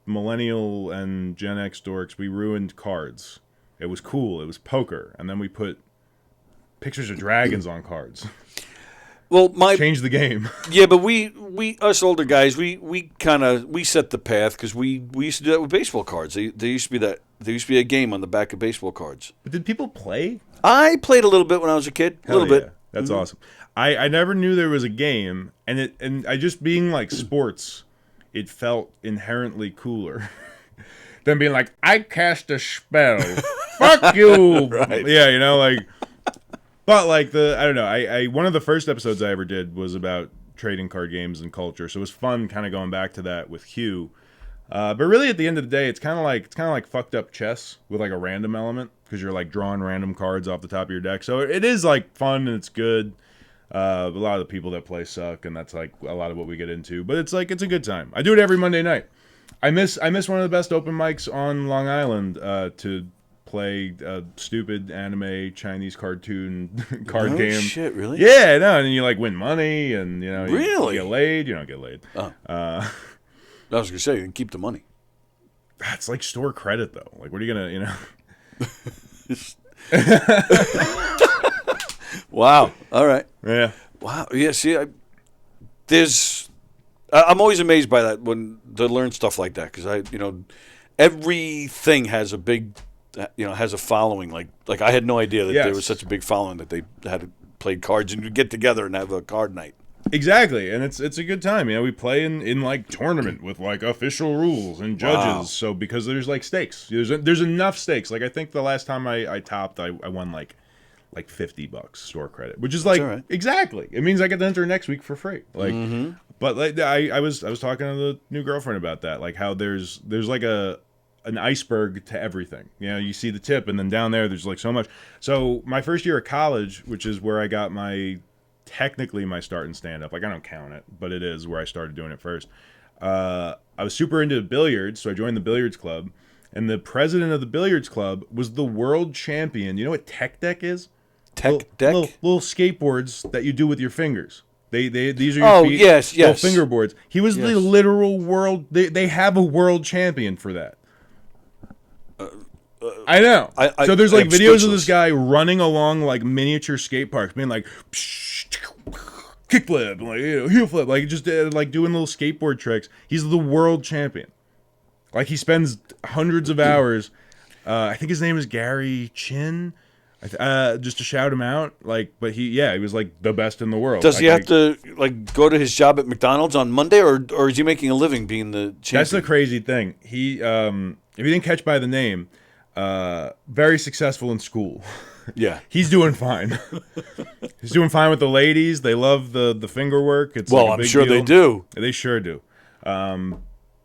millennial and Gen X dorks, we ruined cards. It was cool. It was poker, and then we put pictures of dragons on cards. Well, changed the game. Yeah, but we us older guys, we set the path because we used to do that with baseball cards. There used to be a game on the back of baseball cards. But did people play? I played a little bit when I was a kid. A little bit. That's awesome. I never knew there was a game, and I just being like sports, it felt inherently cooler than being like, I cast a spell. Fuck you. Right. Yeah, but like I don't know. I one of the first episodes I ever did was about trading card games and culture, so it was fun kind of going back to that with Hugh. But really, at the end of the day, it's kind of like fucked up chess with like a random element because you're like drawing random cards off the top of your deck. So it is like fun and it's good. A lot of the people that play suck, and that's like a lot of what we get into. But it's a good time. I do it every Monday night. I miss one of the best open mics on Long Island to play a stupid anime Chinese cartoon card game. Shit, really? Yeah, no, and then you like win money, and really? you get laid. You don't get laid. Oh. I was gonna say, you can keep the money. That's like store credit, though. Like, what are you gonna, Wow. All right. Yeah. Wow. Yeah. See, I'm always amazed by that when to learn stuff like that because everything has a big, has a following. Like I had no idea that there was such a big following that they had to play cards and you get together and have a card night. Exactly, and it's a good time. We play in like tournament with like official rules and judges. Wow. So because there's like stakes, there's enough stakes. Like I think the last time I topped, I won like $50 store credit, which is like right. Exactly. It means I get to enter next week for free. Like, but like I was talking to the new girlfriend about that, like how there's like an iceberg to everything. You see the tip, and then down there's like so much. So my first year of college, which is where I got technically my start in stand-up. Like, I don't count it, but it is where I started doing it first. I was super into billiards, so I joined the billiards club. And the president of the billiards club was the world champion. You know what tech deck is? Tech deck? Little skateboards that you do with your fingers. These are your feet, yes. little fingerboards. He was the literal world. They have a world champion for that. I know. So there's like videos of this guy running along like miniature skate parks, being like kickflip, like heel flip, like just like doing little skateboard tricks. He's the world champion. Like he spends hundreds of hours. I think his name is Gary Chin. Just to shout him out, like, but he was like the best in the world. Does he have to like go to his job at McDonald's on Monday, or is he making a living being the champion? That's the crazy thing. He, if you didn't catch by the name, very successful in school. Yeah, he's doing fine. He's doing fine with the ladies. They love the finger work. It's like a I'm big sure deal. they do. They sure do.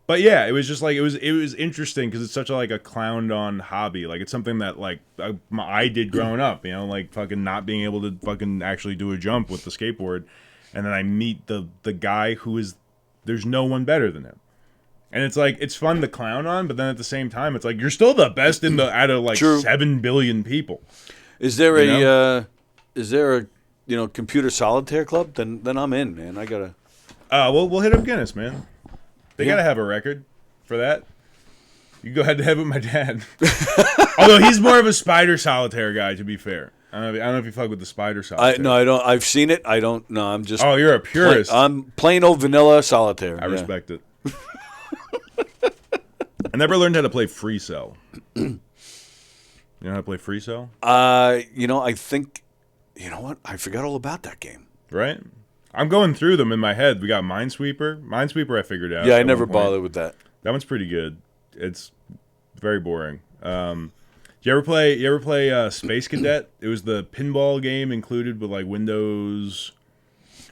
But yeah, it was just like it was interesting because it's such a clowned on hobby. Like it's something that like I did growing up, you know, like fucking not being able to fucking actually do a jump with the skateboard, and then I meet the guy who is there's no one better than him, and it's like it's fun to clown on, but then at the same time it's like you're still the best out of like True. 7 billion people. Is there a computer solitaire club? Then I'm in, man. I gotta. We'll hit up Guinness, man. They gotta have a record for that. You go head to head with my dad. Although he's more of a spider solitaire guy, to be fair. I don't know if you fuck with the spider solitaire. No, I don't. I've seen it. I don't. No, I'm just. Oh, you're a purist. I'm plain old vanilla solitaire. I respect it. I never learned how to play Free Cell. You know how to play Free Cell? I think. You know what? I forgot all about that game. Right? I'm going through them in my head. We got Minesweeper. Minesweeper I figured out. Yeah, I never bothered with that. That one's pretty good. It's very boring. You ever play Space Cadet? It was the pinball game included with like Windows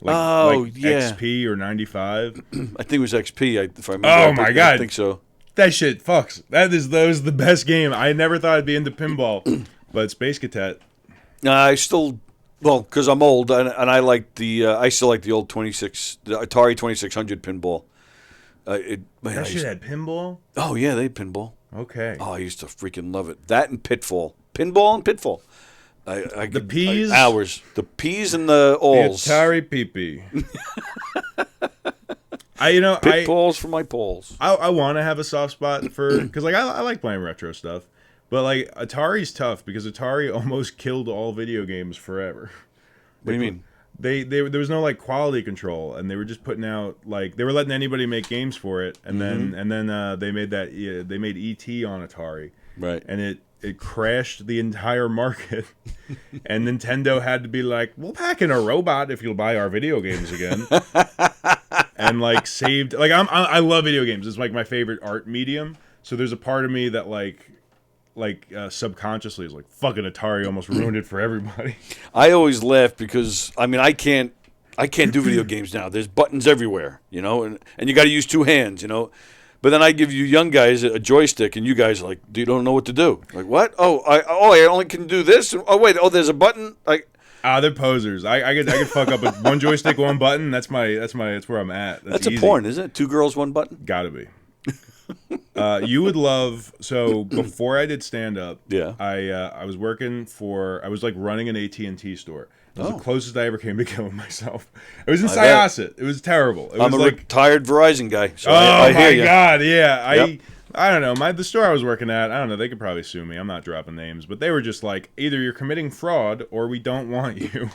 XP or 95. I think it was XP if I remember. Oh my god. I think so. That shit fucks. That was the best game. I never thought I'd be into pinball, but Space Cadet. I still because I'm old and I like I still like the old the Atari 2600 pinball. That shit had pinball? Oh yeah, they had pinball. Okay. Oh, I used to freaking love it. That and Pitfall. Pinball and Pitfall. The peas? Hours. The peas and the alls. The Atari pee-pee. Pitballs for my balls. I want to have a soft spot for... Because like, I like playing retro stuff. But like, Atari's tough because Atari almost killed all video games forever. What do you mean? There was no like quality control, and they were just putting out like they were letting anybody make games for it, and then they made they made E.T. on Atari, right? And it crashed the entire market, and Nintendo had to be like, "We'll pack in a robot if you'll buy our video games again," and like saved like I love video games. It's like my favorite art medium. So there's a part of me that subconsciously is like fucking Atari almost ruined it for everybody. I always laugh because I can't do video games now. There's buttons everywhere, and you got to use two hands, But then I give you young guys a joystick, and you guys are like, you don't know what to do. Like what? I only can do this. Oh wait, there's a button. They're posers. I could fuck up with one joystick, one button. That's where I'm at. That's easy. A porn, isn't it? 2 girls, 1 button. Gotta be. You would love. So before I did stand up, yeah, I was working I was like running an AT&T store. It was the closest I ever came to killing myself. It was in Syosset. It was terrible. I'm a retired Verizon guy. So I hear you. God, yeah. Yep. I don't know. The store I was working at, I don't know. They could probably sue me. I'm not dropping names, but they were just like, either you're committing fraud or we don't want you.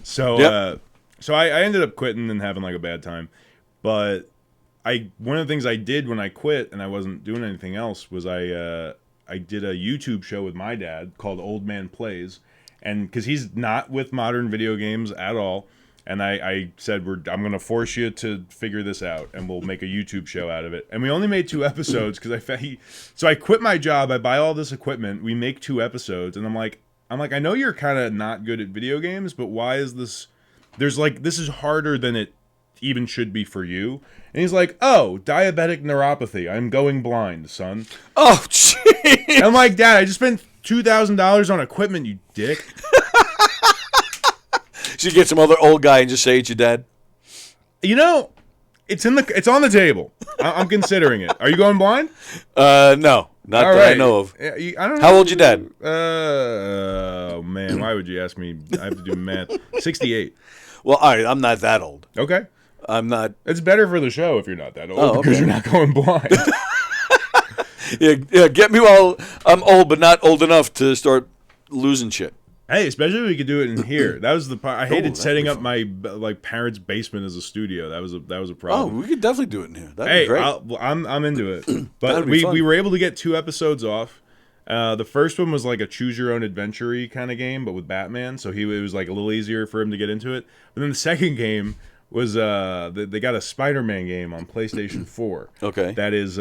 So, so I ended up quitting and having like a bad time. But one of the things I did when I quit and I wasn't doing anything else was I did a YouTube show with my dad called Old Man Plays, and because he's not with modern video games at all, and I said I'm gonna force you to figure this out, and we'll make a YouTube show out of it. And we only made 2 episodes because so I quit my job, I buy all this equipment, we make 2 episodes, and I'm like I know you're kind of not good at video games, but why is this? This is harder than it even should be for you. And he's like, oh, diabetic neuropathy. I'm going blind, son. Oh, jeez. I'm like, Dad, I just spent $2,000 on equipment, you dick. So you get some other old guy and just say it's your dad? It's on the table. I'm considering it. Are you going blind? No. Not All that I right. know of. Yeah, I don't know. How old's your dad? Oh, man. Why would you ask me? I have to do math. 68. Well, all right, I'm not that old. Okay. I'm not. It's better for the show if you're not that old Oh, because okay. you're not going blind. Yeah, get me while I'm old, but not old enough to start losing shit. Hey, especially if we could do it in here. That was the part. I hated that'd setting be up fun. my parents' basement as a studio. That was a Oh, problem. we could definitely do it in here. That'd Hey, be great. I'm into it. But That'd be we fun. were able to get 2 episodes off. The first one was like a choose your own adventure-y kind of game, but with Batman. So it was like a little easier for him to get into it. But then the second game was they got a Spider-Man game on PlayStation 4. Okay. That is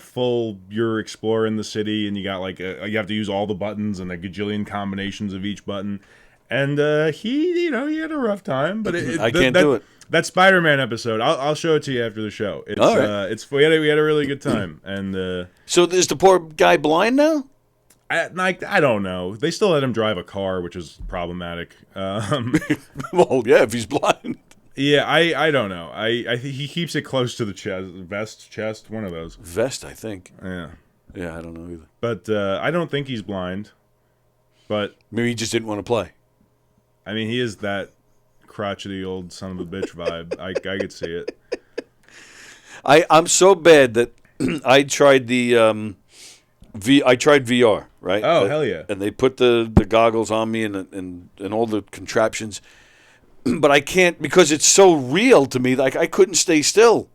full. You're exploring the city and you got like you have to use all the buttons and a gajillion combinations of each button. And he had a rough time, but I can't do it. That Spider-Man episode, I'll show it to you after the show. It's All right. we had a really good time, and So is the poor guy blind now? I don't know. They still let him drive a car, which is problematic. Well, yeah, if he's blind. Yeah, I don't know. I think he keeps it close to the chest, one of those. Vest, I think. Yeah, Yeah, I don't know either. but I don't think he's blind. But Maybe he just didn't want to play. I mean, he is that crotchety old son of a bitch vibe. I could see it. I'm so bad that I tried the I tried VR, right? Oh, hell yeah. And they put the goggles on me and all the contraptions. But I can't because it's so real to me. Like I couldn't stay still.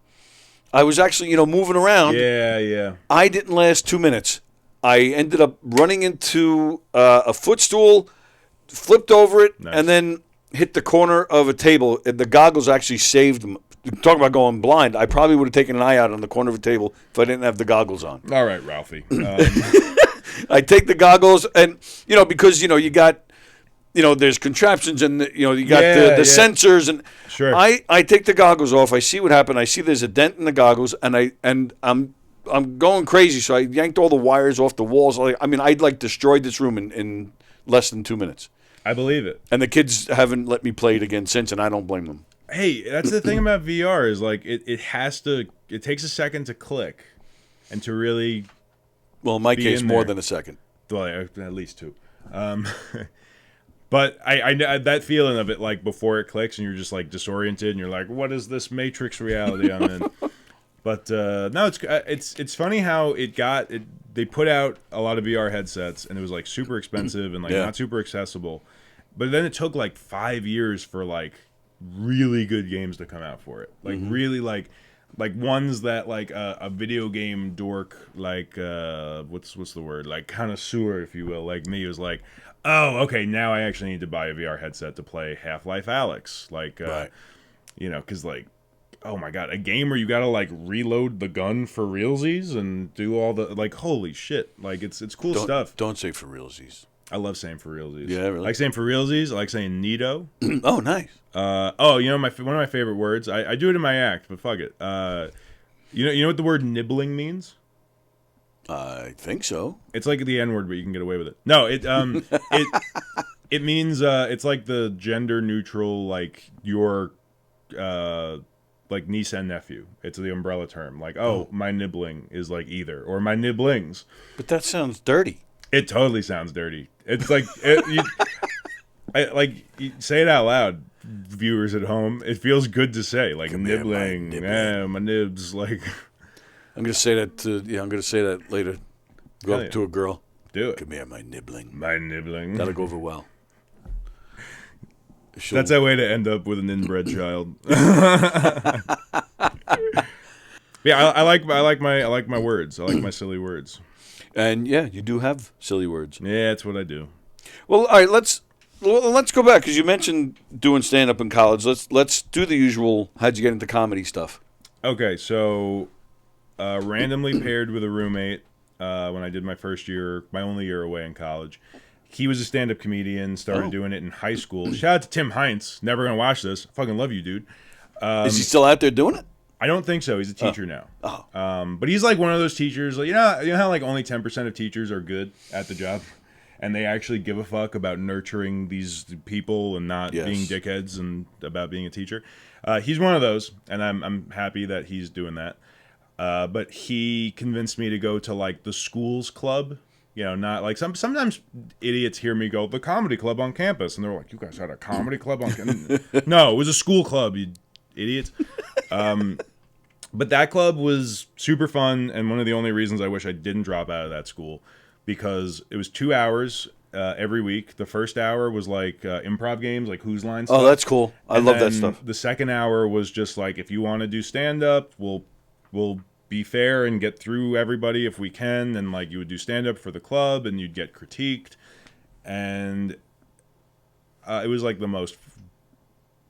I was actually, moving around. Yeah. I didn't last 2 minutes. I ended up running into a footstool, flipped over it, Nice. and then hit the corner of a table. And the goggles actually saved them. Talk about going blind. I probably would have taken an eye out on the corner of a table if I didn't have the goggles on. All right, Ralphie. I take the goggles and, because, you got, there's contraptions and, you got the sensors. And Sure. I take the goggles off. I see what happened. I see there's a dent in the goggles and I'm going crazy. So I yanked all the wires off the walls. I destroyed this room in less than 2 minutes. I believe it. And the kids haven't let me play it again since, and I don't blame them. Hey, that's the thing about VR is like it takes a second to click and to really, Well, in my Be case, in more there. than a second. well, at least 2. But I that feeling of it like before it clicks and you're just like disoriented and you're like, what is this Matrix reality I'm in? But no, it's funny how they put out a lot of VR headsets and it was like super expensive and like Yeah. not super accessible. But then it took like 5 years for like really good games to come out for it. Like really like ones that like a video game dork like what's the word, like connoisseur if you will, like me was like, oh okay, now I actually need to buy a VR headset to play Half-Life Alyx, like Right. because like, oh my god, a game where you gotta like reload the gun for realsies and do all the like, holy shit, like it's cool stuff. Don't say for realsies. I love saying for realsies. Yeah, really? I like saying for realsies. I like saying neato. Oh, nice. One of my favorite words. I do it in my act, but fuck it. You know what the word nibbling means? I think so. It's like the N word, but you can get away with it. No, it means it's like the gender neutral, like your like niece and nephew. It's the umbrella term. Like, my nibbling is like either, or my nibblings. But that sounds dirty. It totally sounds dirty. It's like you say it out loud, viewers at home. It feels good to say, like Come here, my nibbling. nibbling. My nibs. Like, I'm gonna say that. I'm gonna say that later. Go Hell up yeah. to a girl. do it. Come here, my nibbling. My nibbling. That'll go over well. That's that way to end up with an inbred child. Yeah, I like my words. I like my silly words. And yeah, you do have silly words. Yeah, that's what I do. Well, all right, let's go back because you mentioned doing stand up in college. Let's do the usual. How'd you get into comedy stuff? Okay, so randomly paired with a roommate when I did my only year away in college. He was a stand-up comedian, started doing it in high school. Shout out to Tim Heinz. Never gonna watch this. I fucking love you, dude. Is he still out there doing it? I don't think so. He's a teacher now. Oh. But he's like one of those teachers. Like, you know how like only 10% of teachers are good at the job, and they actually give a fuck about nurturing these people and not Yes. being dickheads and about being a teacher. He's one of those, and I'm happy that he's doing that. But he convinced me to go to like the school's club. You know, not like sometimes idiots hear me go, the comedy club on campus. And they're like, you guys had a comedy club on campus? No, it was a school club, you idiots. But that club was super fun. And one of the only reasons I wish I didn't drop out of that school, because it was 2 hours every week. The first hour was like improv games, like Whose Line stuff. Oh, that's cool. I love that stuff. The second hour was just like, if you want to do stand-up, we'll be fair and get through everybody if we can, and like you would do stand up for the club and you'd get critiqued, and it was like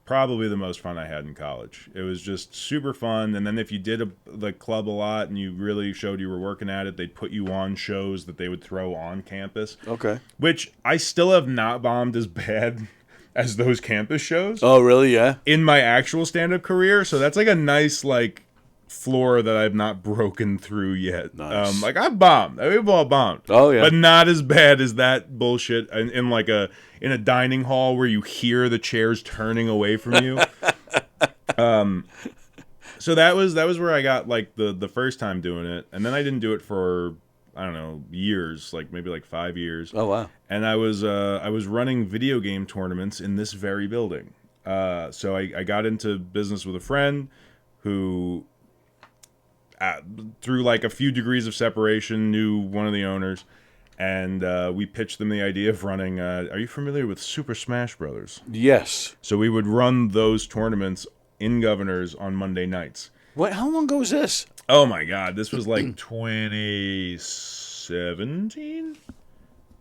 probably the most fun I had in college. It was just super fun. And then if you did the club a lot and you really showed you were working at it, they'd put you on shows that they would throw on campus. Okay. Which I still have not bombed as bad as those campus shows. Oh, really? Yeah. In my actual stand-up career, so that's like a nice like floor that I've not broken through yet. Nice. Like I've bombed. We've all bombed. Oh yeah. But not as bad as that bullshit in like a dining hall where you hear the chairs turning away from you. So that was where I got like the first time doing it, and then I didn't do it for I don't know years, like maybe like 5 years. Oh wow. And I was running video game tournaments in this very building. So I got into business with a friend who, through like a few degrees of separation, knew one of the owners, and we pitched them the idea of running. Are you familiar with Super Smash Brothers? Yes. So we would run those tournaments in Governors on Monday nights. What? How long ago was this? Oh my God, this was like 2017.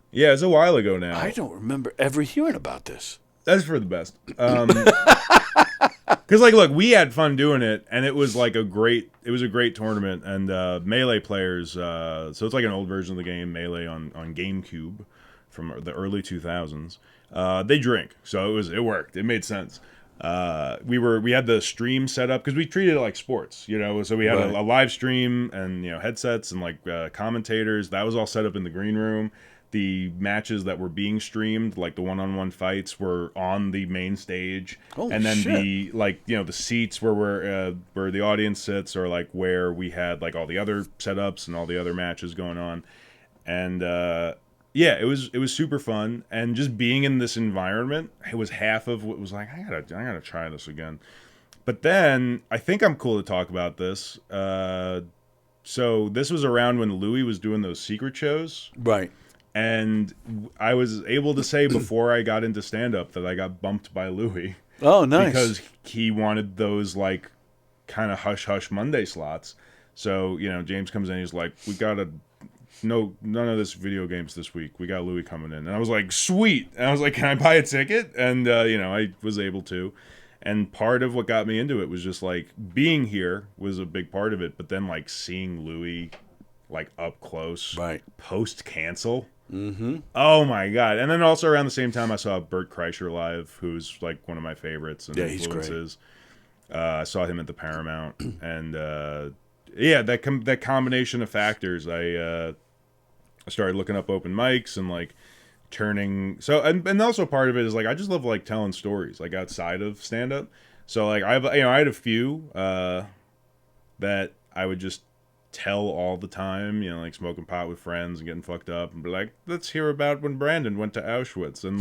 Yeah, it's a while ago now. I don't remember ever hearing about this. That's for the best. Because like, look, we had fun doing it, and it was like a great tournament, and Melee players. So it's like an old version of the game, Melee on GameCube from the early 2000s. They drink, so it worked. It made sense. We had the stream set up because we treated it like sports, you know. So we had a live stream and headsets and like commentators. That was all set up in the green room. The matches that were being streamed, like the one-on-one fights, were on the main stage. Holy and then shit. the seats where the audience sits, or like where we had like all the other setups and all the other matches going on. And it was super fun. And just being in this environment, it was half of what was like, I gotta try this again. But then I think I'm cool to talk about this. So this was around when Louis was doing those secret shows. Right. And I was able to say before I got into stand-up that I got bumped by Louis. Oh, nice. Because he wanted those, like, kind of hush-hush Monday slots. So, James comes in, he's like, none of this video games this week. We got Louis coming in. And I was like, sweet. And I was like, can I buy a ticket? And, I was able to. And part of what got me into it was just, like, being here was a big part of it. But then, like, seeing Louis, like, up close. Right. Post-cancel. Mm-hmm. Oh my God. And then also around the same time I saw Bert Kreischer live, who's like one of my favorites and influences. I saw him at the Paramount, and that combination of factors. I started looking up open mics and like turning. So and also part of it is like I just love like telling stories like outside of stand up. So like I had a few that I would just tell all the time, like smoking pot with friends and getting fucked up, and be like, let's hear about when Brandon went to Auschwitz, and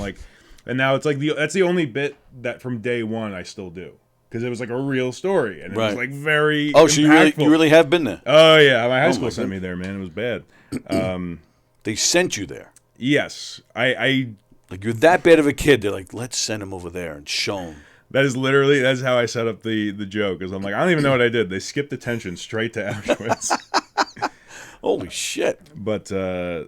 now it's like that's the only bit that from day one I still do, because it was like a real story, and it was like very impactful. So you really have been there? Oh yeah, my high school sent me there, man. It was bad. They sent you there? Yes, I like you're that bad of a kid. They're like, let's send him over there and show him. That's how I set up the joke. Is I'm like, I don't even know what I did. They skipped attention straight to Auschwitz. Holy shit! But I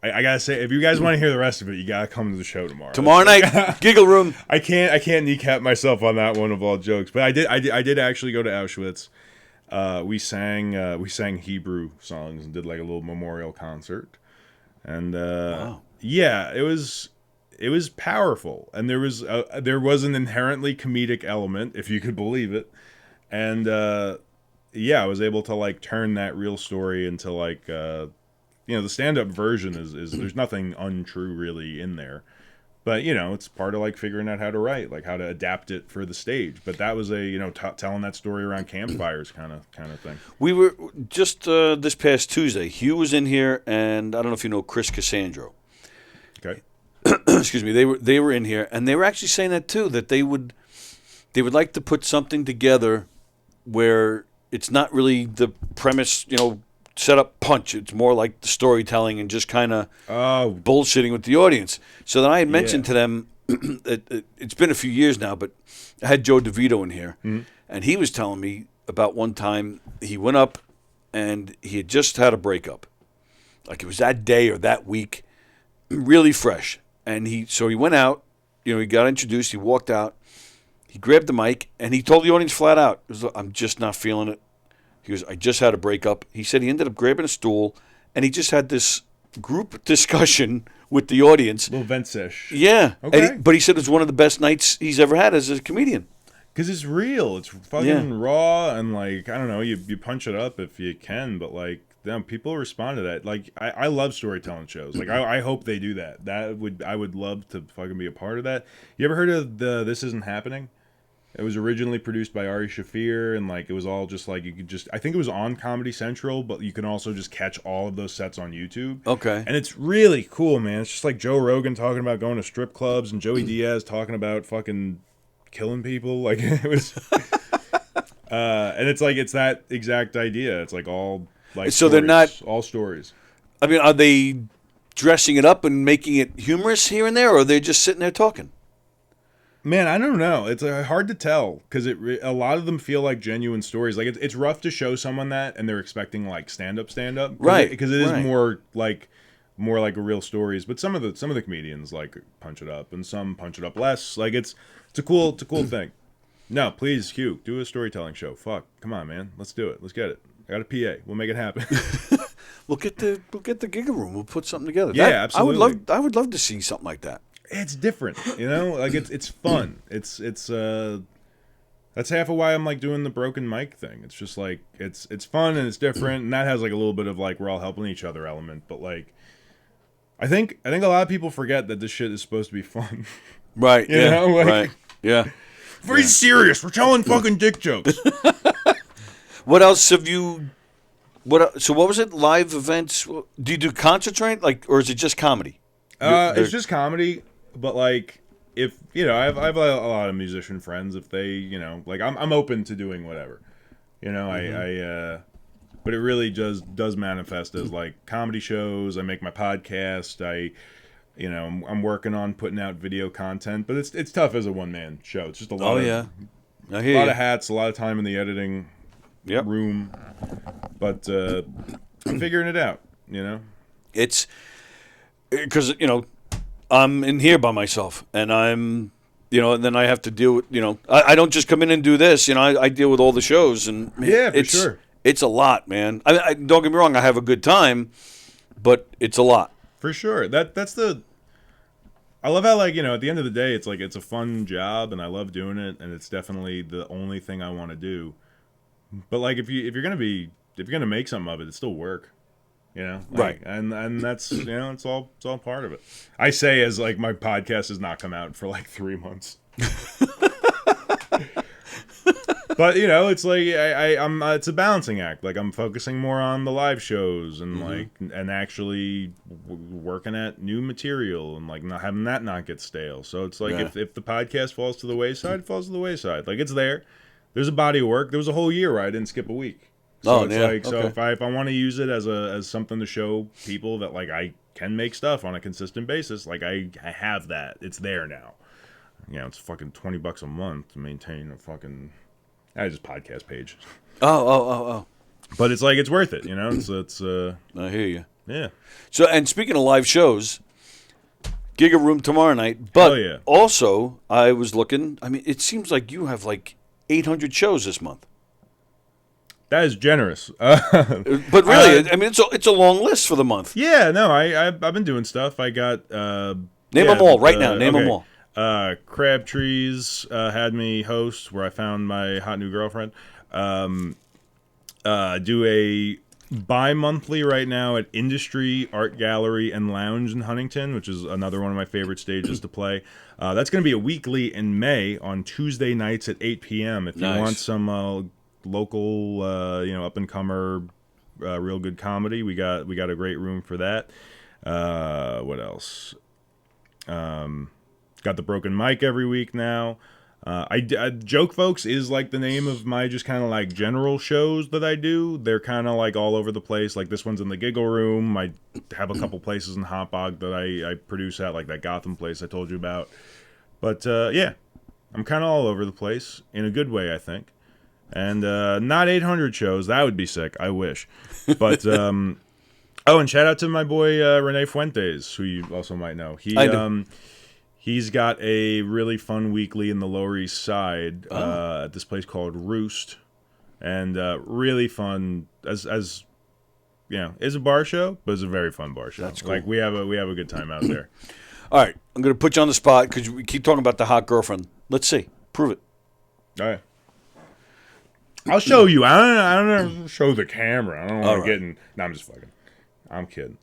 gotta say, if you guys want to hear the rest of it, you gotta come to the show tomorrow. Tomorrow night, Giggle Room. I can't kneecap myself on that one of all jokes. But I did actually go to Auschwitz. We sang Hebrew songs and did like a little memorial concert. And wow. Yeah, it was powerful, and there was an inherently comedic element, if you could believe it, and I was able to like turn that real story into like the stand-up version is there's nothing untrue really in there, But, it's part of, like, figuring out how to write, like, how to adapt it for the stage. But that was a, telling that story around campfires kind of thing. We were just this past Tuesday. Hugh was in here, and I don't know if you know Chris Cassandro. Okay. Excuse me. They were in here, and they were actually saying that too. That they would like to put something together where it's not really the premise, set up punch. It's more like the storytelling and just kind of bullshitting with the audience. So then I had mentioned to them, it's been a few years now, but I had Joe DeVito in here, and he was telling me about one time he went up and he had just had a breakup. Like it was that day or that week, really fresh. And he went out, he got introduced, he walked out, he grabbed the mic, and he told the audience flat out, I'm just not feeling it. He goes, I just had a breakup. He said he ended up grabbing a stool, and he just had this group discussion with the audience. A little vent sesh. Yeah. Okay. But he said it was one of the best nights he's ever had as a comedian. Because it's real. It's fucking raw, and, like, I don't know, you punch it up if you can, but, like, people respond to that. Like, I love storytelling shows. Like, I hope they do that. I would love to fucking be a part of that. You ever heard of the This Isn't Happening? It was originally produced by Ari Shaffir, and, like, it was all just, like, I think it was on Comedy Central, but you can also just catch all of those sets on YouTube. Okay. And it's really cool, man. It's just like Joe Rogan talking about going to strip clubs, and Joey Diaz talking about fucking killing people. Like, it was... and it's, like, it's that exact idea. It's, like, all, like, so stories, they're not... all stories. I mean, are they dressing it up and making it humorous here and there, or are they just sitting there talking? Man, I don't know. It's hard to tell because a lot of them feel like genuine stories. Like it's rough to show someone that and they're expecting like stand up, right? Because it is more like a real stories. But some of the comedians like punch it up and some punch it up less. Like it's a cool thing. No, please, Hugh, do a storytelling show. Fuck, come on, man, let's do it. Let's get it. I got a PA. We'll make it happen. We'll get the Giga Room. We'll put something together. Yeah, absolutely. I would love to see something like that. It's different, like it's fun. It's that's half of why I'm like doing the broken mic thing. It's just like it's fun and it's different, and that has like a little bit of like we're all helping each other element. But like, I think a lot of people forget that this shit is supposed to be fun. Right. you know? Like, right. Yeah. Very serious. We're telling fucking dick jokes. What else have you? So what was it? Live events? Do you do concerts, right? Like, or is it just comedy? It's just comedy. But like, if I have a lot of musician friends. If they, like, I'm open to doing whatever, but it really does manifest as like comedy shows. I make my podcast. I'm working on putting out video content, but it's tough as a one man show. It's just a lot. I hear a lot of hats, a lot of time in the editing room. But I'm figuring it out. It's because I'm in here by myself, and I'm, and then I have to deal with, I don't just come in and do this, I deal with all the shows, and man, for sure. It's a lot, man. I don't get me wrong, I have a good time, but it's a lot. For sure. I love how, like, at the end of the day, it's like, it's a fun job, and I love doing it, and it's definitely the only thing I want to do. But like, if you're gonna make something of it, it's still work. Right, and that's it's all part of it. I say as like my podcast has not come out for like 3 months, but it's like I'm it's a balancing act. Like I'm focusing more on the live shows and like and actually working at new material and like not having that not get stale. So it's like if the podcast falls to the wayside, it falls to the wayside. Like it's there. There's a body of work. There was a whole year where I didn't skip a week. So so if I want to use it as something to show people that like I can make stuff on a consistent basis, like I have that. It's there now. It's fucking $20 a month to maintain a fucking just podcast page. Oh. But it's like it's worth it, It's I hear you. Yeah. So, and speaking of live shows, Giga Room tomorrow night. But also, I was looking. I mean, it seems like you have like 800 shows this month. That is generous. But really, I mean, it's a long list for the month. Yeah, no, I've been doing stuff. I got name them all right now. Name them all. Crabtrees had me host where I found my hot new girlfriend. Do a bi-monthly right now at Industry Art Gallery and Lounge in Huntington, which is another one of my favorite stages to play. That's going to be a weekly in May on Tuesday nights at 8 p.m. If you want some local, up-and-comer, real good comedy, we got a great room for that. What else? Got the Broken Mic every week now. Joke Folks is like the name of my just kind of like general shows that I do. They're kind of like all over the place. Like this one's in the Giggle Room. I have a couple places in Hotbog that I produce at, like that Gotham place I told you about. But yeah, I'm kind of all over the place in a good way, I think. And not 800 shows. That would be sick. I wish. But and shout out to my boy Rene Fuentes, who you also might know. He's got a really fun weekly in the Lower East Side at this place called Roost, and really fun as it's a bar show, but it's a very fun bar show. That's cool. Like we have a good time out there. All right, I'm going to put you on the spot because we keep talking about the hot girlfriend. Let's see. Prove it. All right. I'll show you. I don't show the camera. I don't want to get in. No, I'm just fucking. I'm kidding.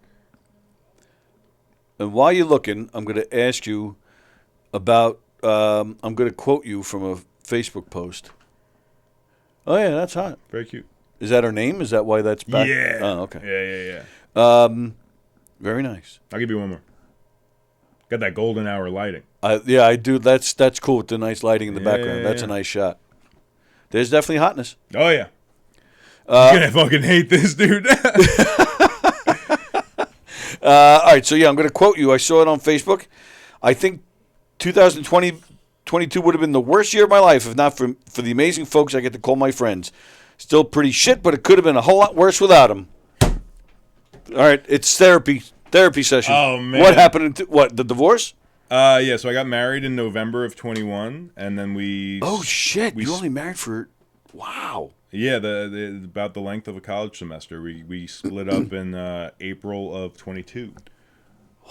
And while you're looking, I'm going to ask you about, I'm going to quote you from a Facebook post. Oh, yeah, that's hot. Very cute. Is that her name? Is that why that's back? Yeah. Oh, okay. Yeah. Very nice. I'll give you one more. Got that golden hour lighting. Yeah, I do. That's cool with the nice lighting in the background. That's a nice shot. There's definitely hotness. Oh, yeah. You're going to fucking hate this, dude. All right, so yeah, I'm going to quote you. I saw it on Facebook. I think 2022 would have been the worst year of my life if not for the amazing folks I get to call my friends. Still pretty shit, but it could have been a whole lot worse without them. All right, it's therapy session. Oh, man. What happened? The divorce? Yeah, so I got married in November of 21, and then we... Oh, shit. You only married for... Wow. Yeah, about the length of a college semester. We split up in April of 22.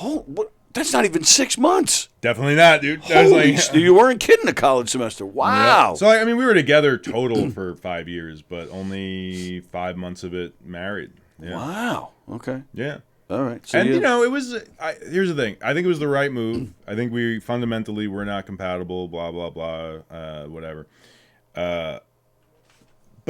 Oh, what? That's not even 6 months. Definitely not, dude. You weren't kidding a college semester. Wow. Yeah. So, I mean, we were together total for 5 years, but only 5 months of it married. Yeah. Wow. Okay. Yeah. All right. So and, it was... here's the thing. I think it was the right move. I think we fundamentally were not compatible, blah, blah, blah, whatever. But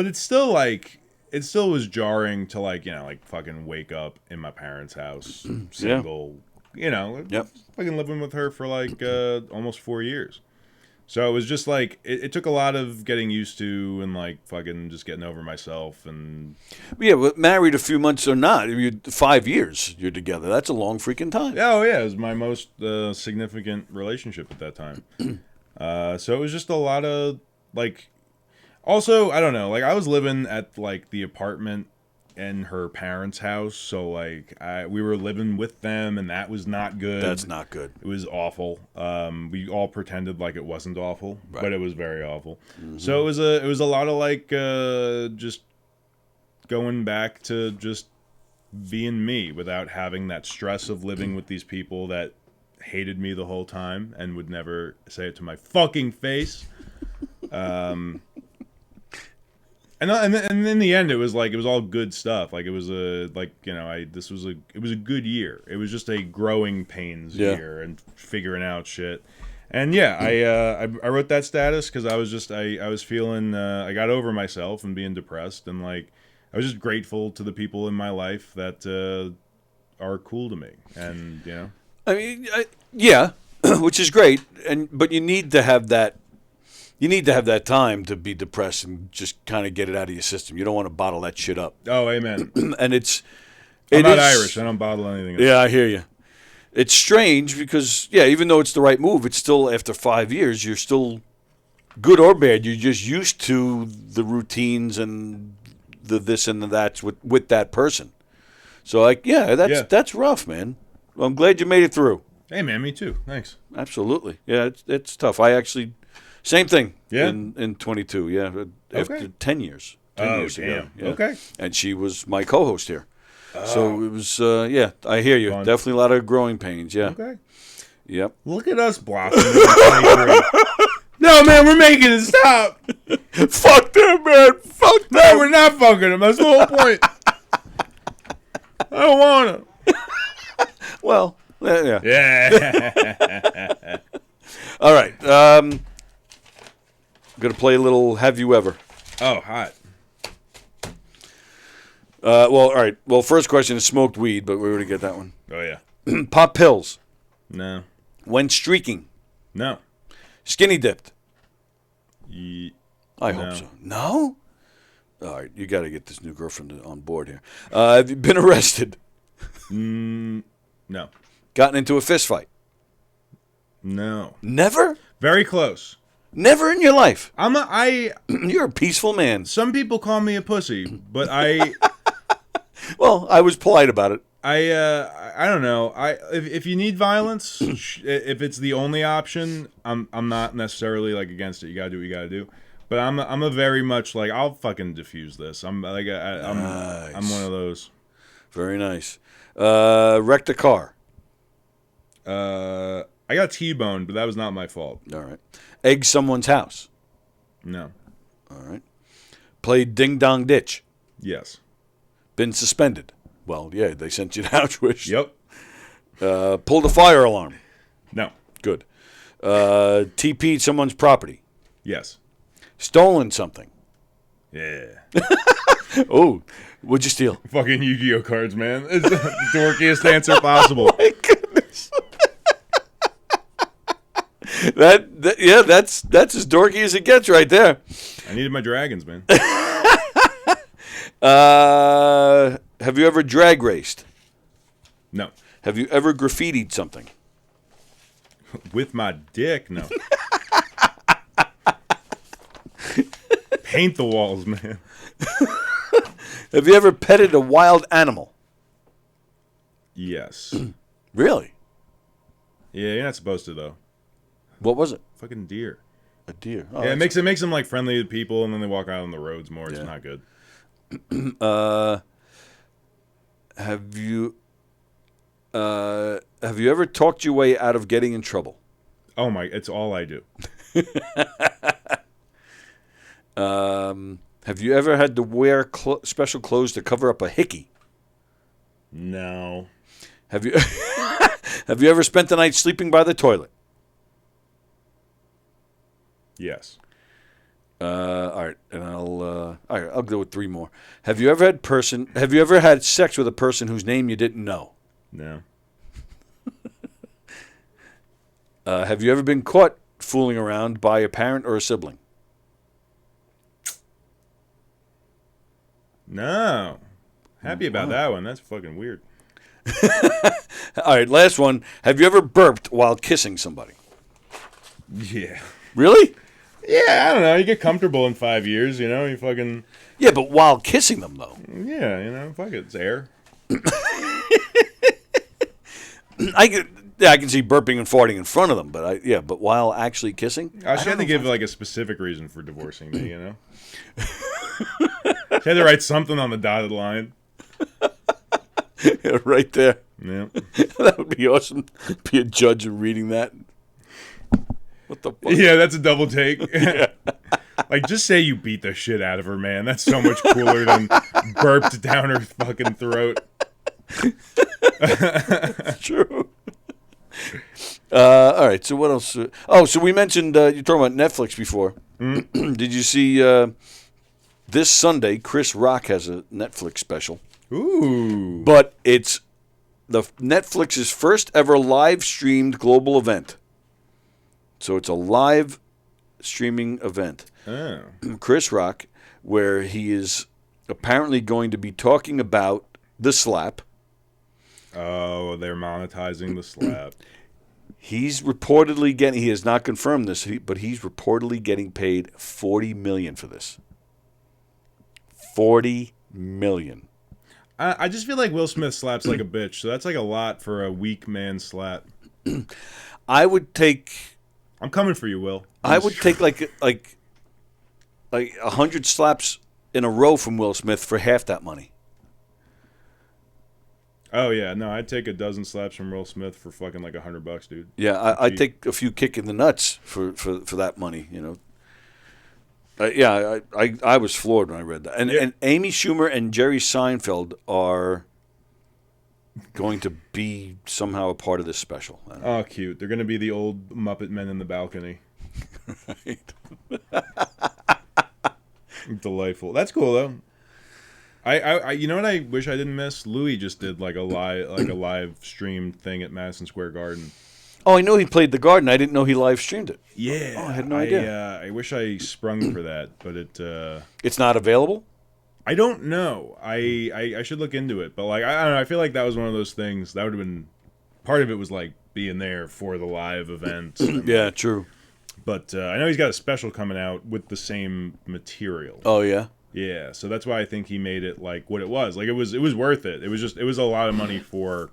it's still, it still was jarring to, fucking wake up in my parents' house, single, fucking living with her for, almost 4 years. So it was just, it took a lot of getting used to and, fucking just getting over myself and... Yeah, but married a few months or not, 5 years you're together. That's a long freaking time. Oh, yeah, it was my most significant relationship at that time. So it was just a lot of, Also, I don't know, I was living at, the apartment in her parents' house, so, we were living with them, and that was not good. That's not good. It was awful. We all pretended like it wasn't awful, but it was very awful. Mm-hmm. So it was a lot of, just going back to just being me without having that stress of living with these people that hated me the whole time and would never say it to my fucking face. And in the end, it was all good stuff. It was it was a good year. It was just a growing pains year and figuring out shit. And yeah, I wrote that status because I was feeling I got over myself and being depressed, and I was just grateful to the people in my life that are cool to me, and I mean, yeah, which is great, but you need to have that. You need to have that time to be depressed and just kind of get it out of your system. You don't want to bottle that shit up. Oh, amen. And I'm not Irish. I don't bottle anything up. Yeah, I hear you. It's strange because, even though it's the right move, it's still, after 5 years, you're still, good or bad, you're just used to the routines and the this and the that with that person. So, that's rough, man. Well, I'm glad you made it through. Hey, man, me too. Thanks. Absolutely. Yeah, it's tough. I actually... Same thing. Yeah. In 22. Yeah. After 10 years. 10 years damn. ago. Yeah. Okay. And she was my co-host here. So it was. I hear you. Fun. Definitely a lot of growing pains. Yeah. Okay. Yep. Look at us blossoming. No, man, we're making it stop. Fuck them, man. Fuck them. No, we're not fucking them. That's the whole point. I don't want to. Well, yeah. Yeah. All right. I'm going to play a little Have You Ever. Oh, hot. All right. Well, first question is smoked weed, but we already get that one. Oh, yeah. Pop pills. No. Went streaking. No. Skinny dipped. I No. hope so. No? All right. You got to get this new girlfriend on board here. Have you been arrested? No. Gotten into a fist fight? No. Never? Very close. Never in your life? You're a peaceful man. Some people call me a pussy, but I... Well, I was polite about it. I don't know. If you need violence, if it's the only option, I'm not necessarily like against it. You gotta do what you gotta do. But I'm a very much like I'll fucking diffuse this. I'm like I'm one of those. Very nice. Wrecked a car. I got T-boned, but that was not my fault. All right. Egg someone's house. No. All right. Played ding dong ditch. Yes. Been suspended. Well, yeah, they sent you to Auschwitz. Yep. Pulled a fire alarm. No. Good. TP'd someone's property. Yes. Stolen something. Yeah. Oh, what'd you steal? Fucking Yu-Gi-Oh cards, man. It's the dorkiest answer possible. Oh my goodness. That's as dorky as it gets right there. I needed my dragons, man. Have you ever drag raced? No. Have you ever graffitied something? With my dick? No. Paint the walls, man. Have you ever petted a wild animal? Yes. Really? Yeah, you're not supposed to, though. What was it? Fucking deer. A deer. Oh, Yeah, it makes them like friendly to people, and then they walk out on the roads more. It's not good. Have you ever talked your way out of getting in trouble? Oh my! It's all I do. Have you ever had to wear special clothes to cover up a hickey? No. Have you have you ever spent the night sleeping by the toilet? Yes. All right, and I'll go with three more. Have you ever had sex with a person whose name you didn't know? No. Have you ever been caught fooling around by a parent or a sibling? No. Happy about that one. That's fucking weird. All right, last one. Have you ever burped while kissing somebody? Yeah. Really? Yeah, I don't know. You get comfortable in 5 years, you know? You fucking... Yeah, but while kissing them, though. Yeah, you know, fuck it. It's air. I can see burping and farting in front of them, but while actually kissing? She had to give, like, a specific reason for divorcing me, you know? She had to write something on the dotted line. Yeah, right there. Yeah. That would be awesome. Be a judge and reading that. What the fuck? Yeah, that's a double take. Yeah. Like, just say you beat the shit out of her, man. That's so much cooler than burped down her fucking throat. True. All right, so what else? So we mentioned, you're talking about Netflix before. Did you see this Sunday, Chris Rock has a Netflix special. Ooh. But it's the Netflix's first ever live streamed global event. So it's a live streaming event. Oh. Chris Rock, where he is apparently going to be talking about the slap. Oh, they're monetizing the slap. He's reportedly getting, he has not confirmed this, but he's reportedly getting paid $40 million for this. $40 million. I just feel like Will Smith slaps like a bitch, so that's like a lot for a weak man slap. I would take... I'm coming for you, Will. I would take like 100 slaps in a row from Will Smith for half that money. Oh yeah, no, I'd take a dozen slaps from Will Smith for fucking like $100, dude. Yeah, I'd take a few kick in the nuts for that money, you know. I was floored when I read that. And Amy Schumer and Jerry Seinfeld are going to be somehow a part of this special. Oh, cute. They're going to be the old Muppet men in the balcony. Right. Delightful. That's cool though. I you know what I wish I didn't miss? Louis just did like a live stream thing at Madison Square Garden. Oh, I know he played the Garden. I didn't know he live streamed it. Yeah. Oh, I had no idea. I wish I sprung for that, but It's not available? I don't know. I should look into it, but like I don't know. I feel like that was one of those things that would have been part of it was like being there for the live event. Yeah, true. But I know he's got a special coming out with the same material. Oh yeah. Yeah, so that's why I think he made it like what it was. Like it was worth it. It was a lot of money for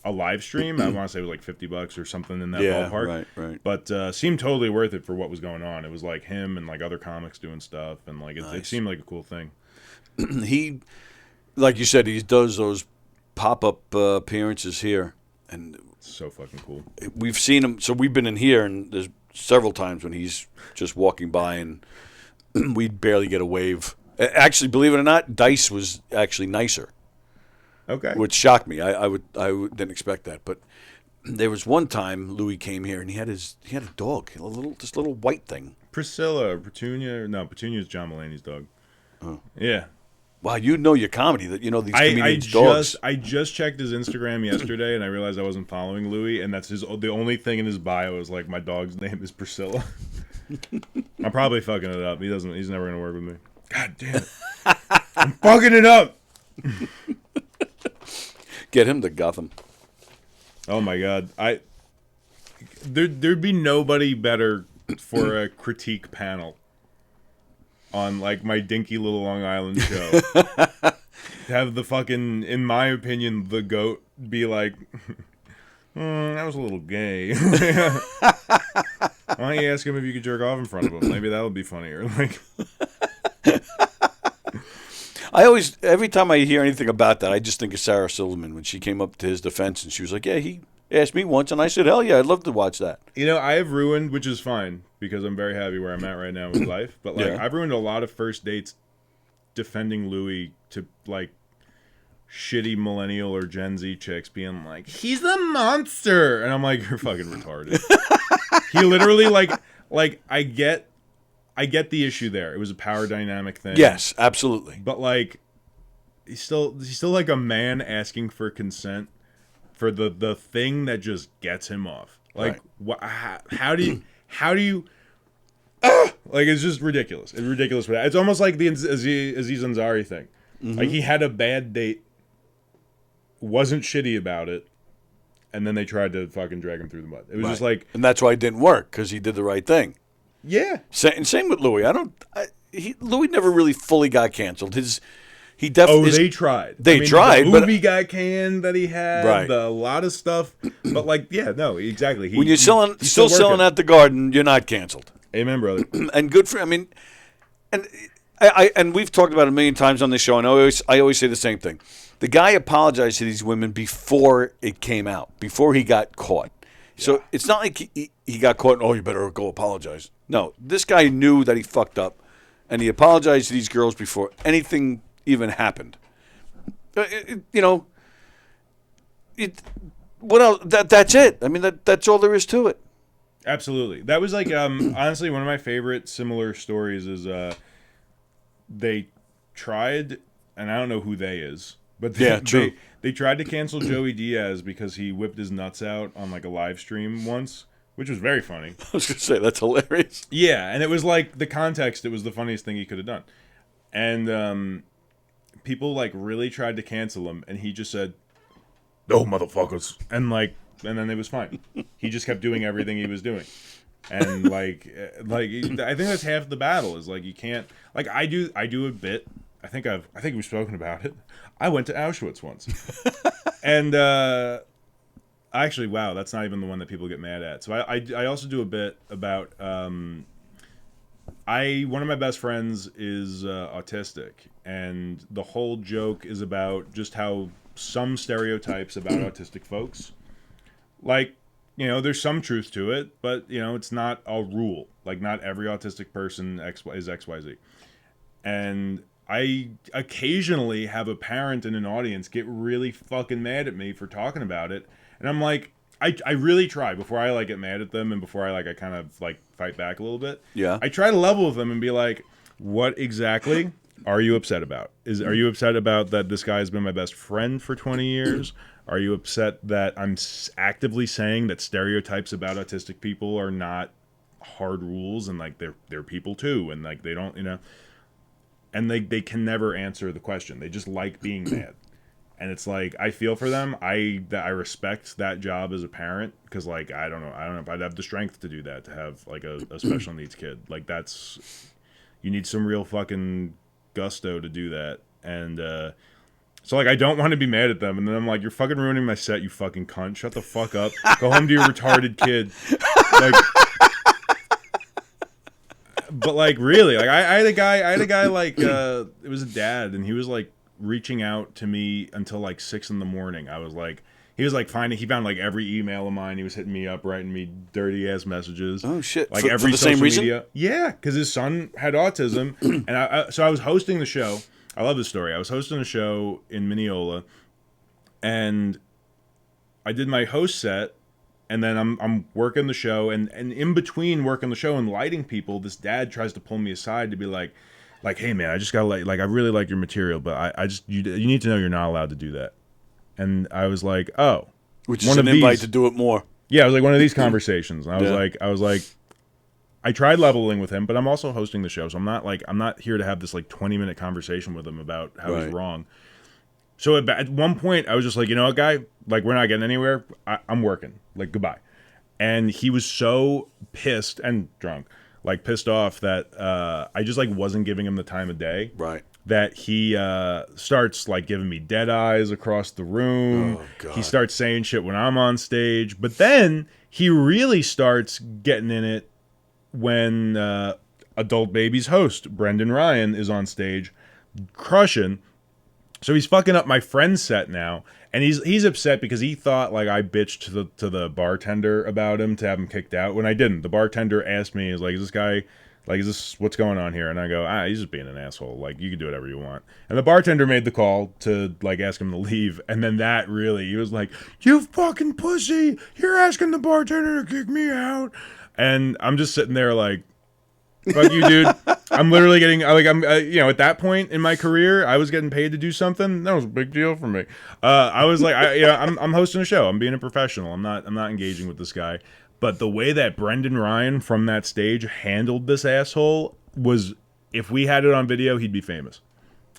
a live stream. I want to say it was like $50 or something in that ballpark. Right. But seemed totally worth it for what was going on. It was like him and like other comics doing stuff, and like it seemed like a cool thing. He, like you said, he does those pop-up appearances here, and It's so fucking cool. we've seen him. So we've been in here, and there's several times when he's just walking by, and we'd barely get a wave. Actually, believe it or not, Dice was actually nicer, Okay. which shocked me. I didn't expect that, but there was one time Louis came here, and he had a dog, this little white thing. Petunia is John Mulaney's dog. Oh. Yeah. Wow, you know your comedy, that you know these comedians' dogs. I just checked his Instagram yesterday, and I realized I wasn't following Louis, and that's the only thing in his bio is like my dog's name is Priscilla. I'm probably fucking it up. He's never gonna work with me. God damn it! I'm fucking it up. Get him to Gotham. Oh my god, there'd be nobody better for a critique panel on like my dinky little Long Island show. To have the fucking, in my opinion, the goat be like, that was a little gay. Why don't you ask him if you could jerk off in front of him? Maybe that would be funnier. Like, Every time I hear anything about that, I just think of Sarah Silverman when she came up to his defense and she was like, yeah, he asked me once, and I said, hell yeah, I'd love to watch that. you know, I have ruined, which is fine because I'm very happy where I'm at right now with life. But like, Yeah. I've ruined a lot of first dates defending Louis to like shitty millennial or Gen Z chicks being like, he's a monster, and I'm like, you're fucking retarded. He literally like I get the issue there. It was a power dynamic thing. Yes, absolutely. But like, he's still like a man asking for consent for the thing that just gets him off. Like, how do you? Like, it's just ridiculous. It's ridiculous. It's almost like the Aziz Ansari thing. Mm-hmm. Like, he had a bad date, wasn't shitty about it, and then they tried to fucking drag him through the mud. It was just like, and that's why it didn't work, because he did the right thing. yeah. Same with Louis. Louis never really fully got canceled. He definitely. They tried. They tried, the but movie got canned that he had. Right. A lot of stuff. But like, yeah, no, exactly. When you're still selling at the Garden, you're not canceled. Amen, brother. And good for. I mean, and we've talked about it a million times on this show, and I always say the same thing. The guy apologized to these women before it came out, before he got caught. So it's not like he got caught and, oh, you better go apologize. No, this guy knew that he fucked up, and he apologized to these girls before anything even happened. What else? That's it. I mean, that's all there is to it. Absolutely. That was like, honestly, one of my favorite similar stories is they tried, and I don't know who they is, but they tried to cancel Joey Diaz because he whipped his nuts out on like a live stream once, which was very funny. I was going to say, that's hilarious. Yeah, and it was like the context, it was the funniest thing he could have done. And people like really tried to cancel him, and he just said, no, motherfuckers. And then it was fine. He just kept doing everything he was doing. And like I think that's half the battle is like, you can't, like I do a bit. I think we've spoken about it. I went to Auschwitz once. And actually, wow, that's not even the one that people get mad at. So I also do a bit about one of my best friends is autistic, and the whole joke is about just how some stereotypes about autistic folks, like, you know, there's some truth to it, but, you know, it's not a rule. Like, not every autistic person is XYZ. And I occasionally have a parent in an audience get really fucking mad at me for talking about it, and I'm like, I really try before I like get mad at them and before I kind of like fight back a little bit. Yeah. I try to level with them and be like, what exactly are you upset about? Are you upset about that this guy has been my best friend for 20 years? Are you upset that I'm actively saying that stereotypes about autistic people are not hard rules and like they're people too, and like they don't, you know, and they can never answer the question. They just like being mad. And it's like, I feel for them. I respect that job as a parent because, like, I don't know if I'd have the strength to do that, to have like a special needs kid. Like, you need some real fucking gusto to do that. And so like, I don't want to be mad at them. And then I'm like, you're fucking ruining my set, you fucking cunt. Shut the fuck up. Go home to your retarded kid. Like, but like, really, like, I had a guy like it was a dad, and he was like reaching out to me until like 6 a.m. I was like, he found like every email of mine. He was hitting me up, writing me dirty ass messages. Oh shit! Like for every the social same reason? media. Yeah, because his son had autism, and so I was hosting the show. I love this story. I was hosting a show in Mineola, and I did my host set, and then I'm working the show, and in between working the show and lighting people, this dad tries to pull me aside to be like, hey man, I just gotta I really like your material, but you need to know you're not allowed to do that. And I was like, oh, which is an invite to do it more. Yeah, it was like one of these conversations. And I was like, I tried leveling with him, but I'm also hosting the show, so I'm not here to have this like 20-minute conversation with him about how he's wrong. So at one point, I was just like, you know what, guy, like we're not getting anywhere. I'm working. Like, goodbye. And he was so pissed and drunk, like pissed off that I just like wasn't giving him the time of day. Right. That he starts like giving me dead eyes across the room. Oh, God. He starts saying shit when I'm on stage, but then he really starts getting in it when Adult Baby's host Brendan Ryan is on stage, crushing. So he's fucking up my friend's set now, and he's upset because he thought like I bitched to the bartender about him to have him kicked out when I didn't. The bartender asked me, "Is like, is this guy?" Like, is this what's going on here? And I go, he's just being an asshole. Like, you can do whatever you want. And the bartender made the call to, like, ask him to leave. And then he was like, you fucking pussy. You're asking the bartender to kick me out. And I'm just sitting there like, fuck you, dude. I'm literally getting, at that point in my career, I was getting paid to do something. That was a big deal for me. I was like, I'm hosting a show. I'm being a professional. I'm not engaging with this guy. But the way that Brendan Ryan from that stage handled this asshole was, if we had it on video, he'd be famous.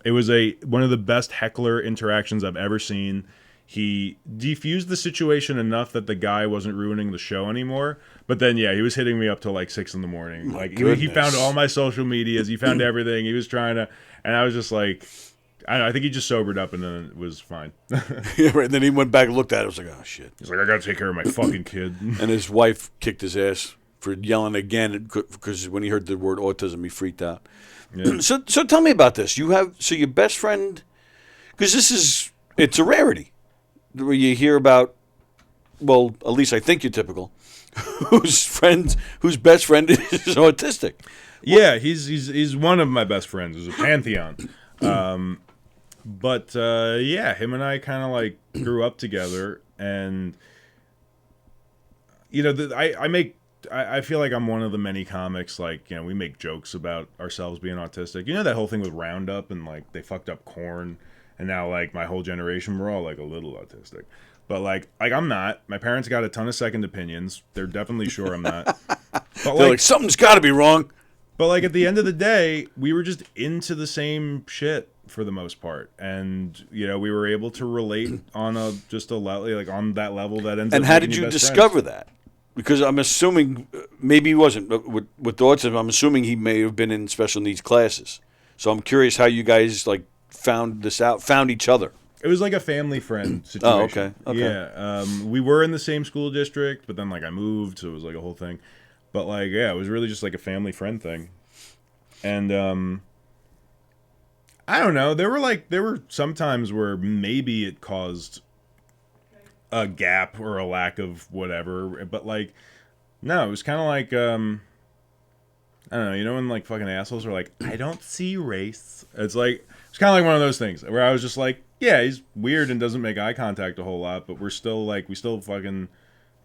It was one of the best heckler interactions I've ever seen. He defused the situation enough that the guy wasn't ruining the show anymore. But then, yeah, he was hitting me up till like 6 a.m. Like he found all my social medias. He found everything. He was trying to, and I was just like, I think he just sobered up and then it was fine. Yeah, right. And then he went back and looked at it. Was like, oh shit. He's like, I gotta take care of my fucking kid. And his wife kicked his ass for yelling again because when he heard the word autism, he freaked out. Yeah. So tell me about this. Your best friend, because it's a rarity where you hear about. Well, at least I think you're typical. Whose best friend is autistic. Yeah, he's one of my best friends. There's a pantheon. But yeah, him and I kind of like grew up together, and you know, I feel like I'm one of the many comics, like, you know, we make jokes about ourselves being autistic. You know that whole thing with Roundup and like they fucked up corn, and now like my whole generation, we're all like a little autistic. But like I'm not. My parents got a ton of second opinions. They're definitely sure I'm not. But they're like something's got to be wrong. But like at the end of the day, we were just into the same shit for the most part, and you know, we were able to relate on on that level that ends. And up how did you discover that? Because I'm assuming maybe he wasn't with autism. I'm assuming he may have been in special needs classes. So I'm curious how you guys like found each other. It was like a family friend situation. Oh, okay. Yeah, we were in the same school district, but then like I moved, so it was like a whole thing. But like, yeah, it was really just like a family friend thing, and I don't know. There were some times where maybe it caused a gap or a lack of whatever, but like, no, it was kind of like, I don't know. You know when like fucking assholes are like, I don't see race. It's kind of like one of those things where I was just like, yeah, he's weird and doesn't make eye contact a whole lot, but we still fucking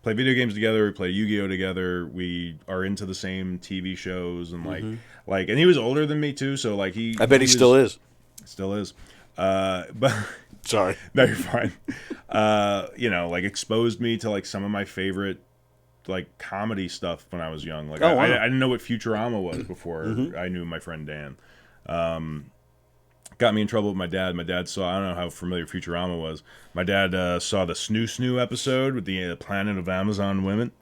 play video games together. We play Yu-Gi-Oh together. We are into the same TV shows and and he was older than me too. So like I bet he still is. Still is. But sorry, no, you're fine. Like exposed me to like some of my favorite like comedy stuff when I was young. Like I didn't know what Futurama was before I knew my friend Dan. Got me in trouble with my dad. My dad saw, I don't know how familiar Futurama was. My dad saw the Snoo Snoo episode with the planet of Amazon women.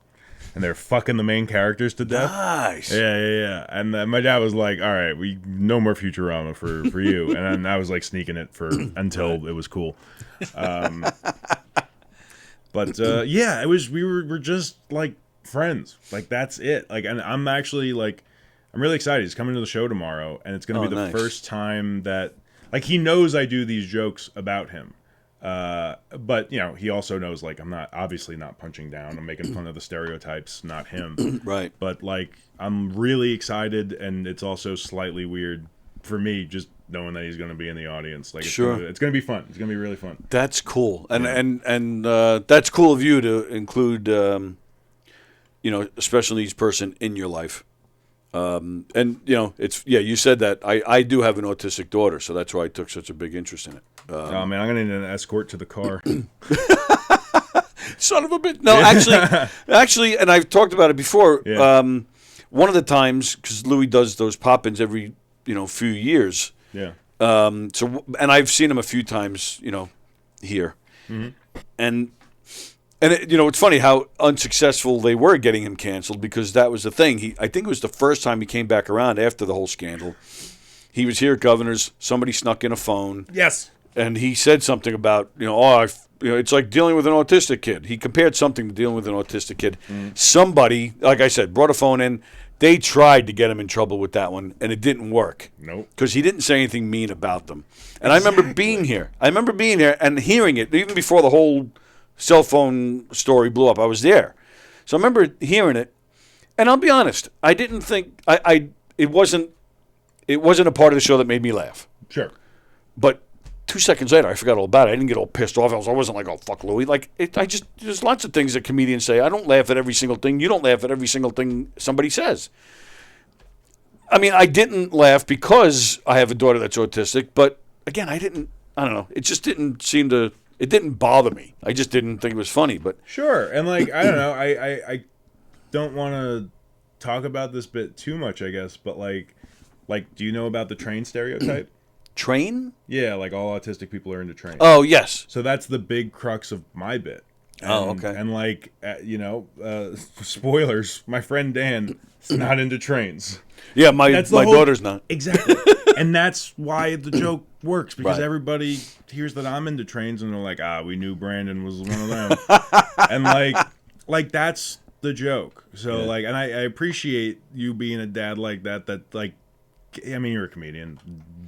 And they're fucking the main characters to death. Nice. Yeah. And my dad was like, all right, no more Futurama for you. And then I was like sneaking it until it was cool. But yeah, we were just like friends. Like that's it. Like, and I'm actually like, I'm really excited. He's coming to the show tomorrow, and it's going to be the first time that, like, he knows I do these jokes about him. But he also knows like I'm obviously not punching down. I'm making fun of the stereotypes, not him. Right. But like, I'm really excited, and it's also slightly weird for me just knowing that he's going to be in the audience. Like, it's going to be fun. It's going to be really fun. That's cool, and that's cool of you to include, a special needs person in your life. You said that I do have an autistic daughter, so that's why I took such a big interest in it. Oh man, I'm gonna need an escort to the car. Son of a bitch! No, actually, and I've talked about it before. Yeah. One of the times, because Louis does those pop-ins every few years. Yeah. And I've seen him a few times, here, and it's funny how unsuccessful they were getting him canceled, because that was the thing. I think it was the first time he came back around after the whole scandal. He was here at Governor's. Somebody snuck in a phone. Yes. And he said something about, it's like dealing with an autistic kid. He compared something to dealing with an autistic kid. Somebody, like I said, brought a phone in. They tried to get him in trouble with that one, and it didn't work. Nope. Because he didn't say anything mean about them. And exactly. I remember being here and hearing it, even before the whole cell phone story blew up. I was there. So I remember hearing it, and I'll be honest, I didn't think, it wasn't a part of the show that made me laugh. Sure. But 2 seconds later, I forgot all about it. I didn't get all pissed off. I wasn't like, oh, fuck Louis. There's lots of things that comedians say. I don't laugh at every single thing. You don't laugh at every single thing somebody says. I mean, I didn't laugh because I have a daughter that's autistic, but again, I don't know. It just didn't it didn't bother me. I just didn't think it was funny, but. Sure. And like, I don't know. I don't want to talk about this bit too much, I guess, but like, do you know about the train stereotype? Train? Yeah, like all autistic people are into trains. Oh, yes. So that's the big crux of my bit. Okay. And like, spoilers, my friend Dan is not into trains. Yeah, my daughter's not. Exactly. And that's why the joke works, because right. Everybody hears that I'm into trains and they're like, we knew Brandon was one of them. And like that's the joke. So like, and I appreciate you being a dad like that like, I mean, you're a comedian,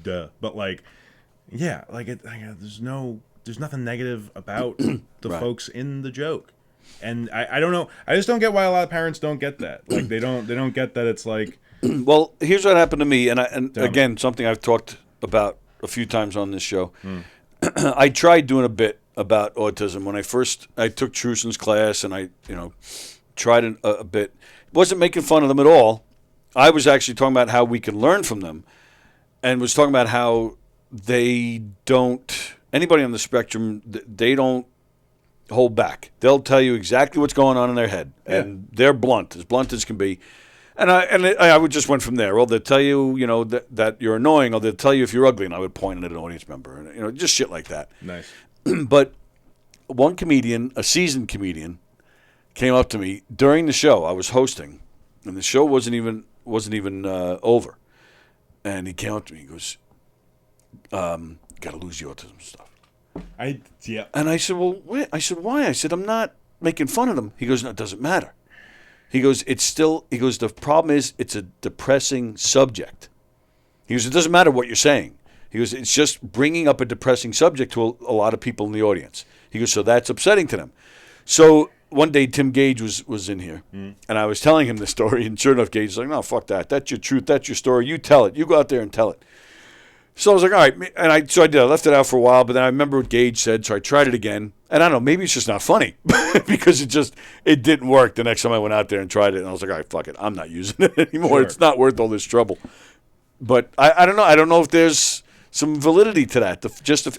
duh. But like, yeah, like there's nothing negative about the right. folks in the joke. And I don't know. I just don't get why a lot of parents don't get that. Like they don't get that it's like. Well, here's what happened to me, and again, something I've talked about a few times on this show. I tried doing a bit about autism when I took Truson's class, and I tried a bit. Wasn't making fun of them at all. I was actually talking about how we can learn from them, and was talking about how anybody on the spectrum, they don't hold back. They'll tell you exactly what's going on in their head, and they're blunt as can be. And I would just went from there. Well, they'll tell you, that you're annoying, or they'll tell you if you're ugly, and I would point at an audience member, and just shit like that. Nice. But one comedian, a seasoned comedian, came up to me during the show. I was hosting, and the show wasn't even over, and he came up to me. He goes, "Got to lose the autism stuff." Yeah. And I said, "Well, wait." I said, "Why?" I said, "I'm not making fun of them." He goes, "No, it doesn't matter." He goes, "The problem is it's a depressing subject." He goes, "It doesn't matter what you're saying." He goes, "It's just bringing up a depressing subject to a lot of people in the audience." He goes, "So that's upsetting to them." So one day Tim Gage was in here, and I was telling him the story, and sure enough, Gage was like, "No, fuck that. That's your truth. That's your story. You tell it. You go out there and tell it." So I was like, "All right," and so I did. I left it out for a while, but then I remember what Gage said, so I tried it again, and I don't know, maybe it's just not funny because it didn't work. The next time I went out there and tried it, and I was like, "All right, fuck it. I'm not using it anymore. Sure. It's not worth all this trouble." But I don't know. I don't know if there's some validity to that.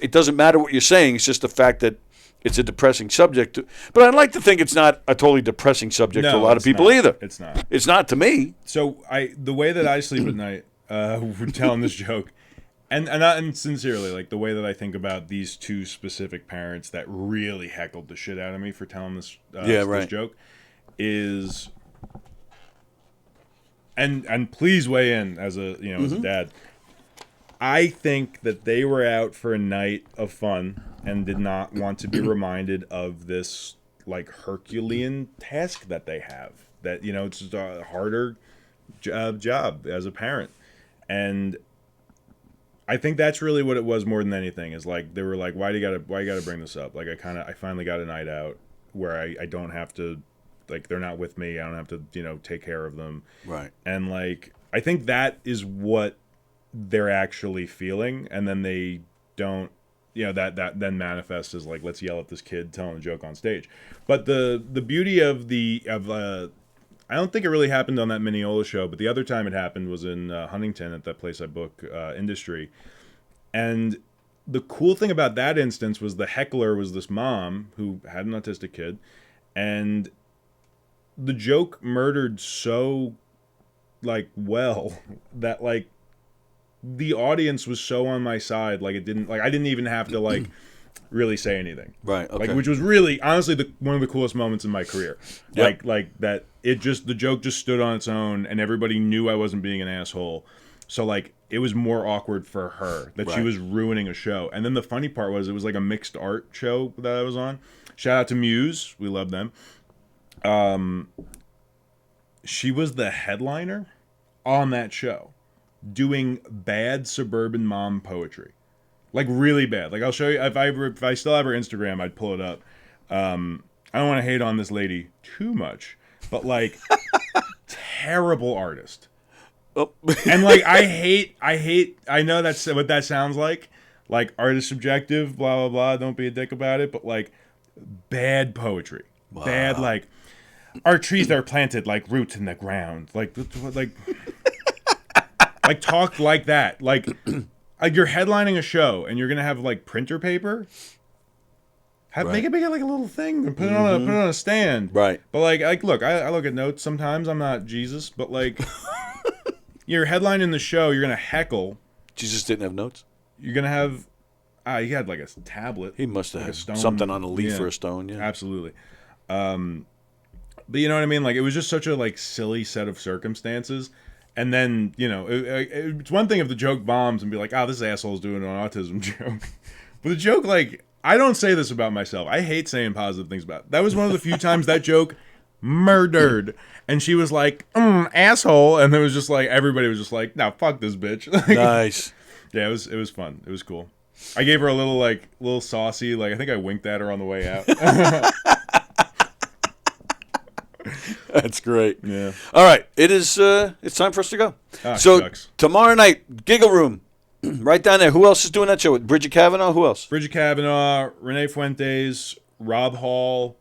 It doesn't matter what you're saying. It's just the fact that it's a depressing subject. But I'd like to think it's not a totally depressing subject to a lot of people either. It's not. It's not to me. So the way that I sleep at night, we're telling this joke, and sincerely, like the way that I think about these two specific parents that really heckled the shit out of me for telling this this joke is, and please weigh in as a as a dad. I think that they were out for a night of fun and did not want to be reminded of this like Herculean task that they have. That it's just a harder job as a parent, and I think that's really what it was more than anything. Is like they were like, why you gotta bring this up? Like I finally got a night out where I don't have to, like, they're not with me. I don't have to take care of them. Right. And like I think that is what they're actually feeling, and then they don't, that then manifests as like, let's yell at this kid telling a joke on stage. But the beauty of I don't think it really happened on that Mineola show, but the other time it happened was in Huntington at that place I book, Industry. And the cool thing about that instance was the heckler was this mom who had an autistic kid, and the joke murdered so like well that like the audience was so on my side, like I didn't even have to like really say anything. Right. Okay. Like, which was really honestly one of the coolest moments in my career. Yep. Like that the joke just stood on its own and everybody knew I wasn't being an asshole. So like it was more awkward for her that she was ruining a show. And then the funny part was it was like a mixed art show that I was on. Shout out to Muse. We love them. She was the headliner on that show, doing bad suburban mom poetry, like really bad. Like I'll show you if I still have her Instagram, I'd pull it up. I don't want to hate on this lady too much, but like terrible artist. Oh. And like I know that's what that sounds like art is subjective, blah blah blah. Don't be a dick about it, but like bad poetry, bad like our trees are planted like roots in the ground, like talk like that, like you're headlining a show and you're gonna have like printer paper. Make it like a little thing and put it on a stand. Right. But like look, I look at notes sometimes. I'm not Jesus, but like you're headlining the show. You're gonna heckle. Jesus didn't have notes. You're gonna have. He had like a tablet. He must have like had a stone, something on a leaf or a stone. Yeah. Absolutely. But you know what I mean? Like it was just such a like silly set of circumstances. And then, it's one thing if the joke bombs and be like, this asshole's doing an autism joke. But the joke, like, I don't say this about myself. I hate saying positive things about it. That was one of the few times that joke murdered. And she was like, asshole. And it was just like, everybody was just like, no, fuck this bitch. Nice. Yeah, it was fun. It was cool. I gave her a little saucy, like, I think I winked at her on the way out. That's great. Yeah. All right. It's time for us to go. So shucks. Tomorrow night, Giggle Room, right down there. Who else is doing that show? Bridget Kavanaugh? Who else? Bridget Kavanaugh, Renee Fuentes, Rob Hall,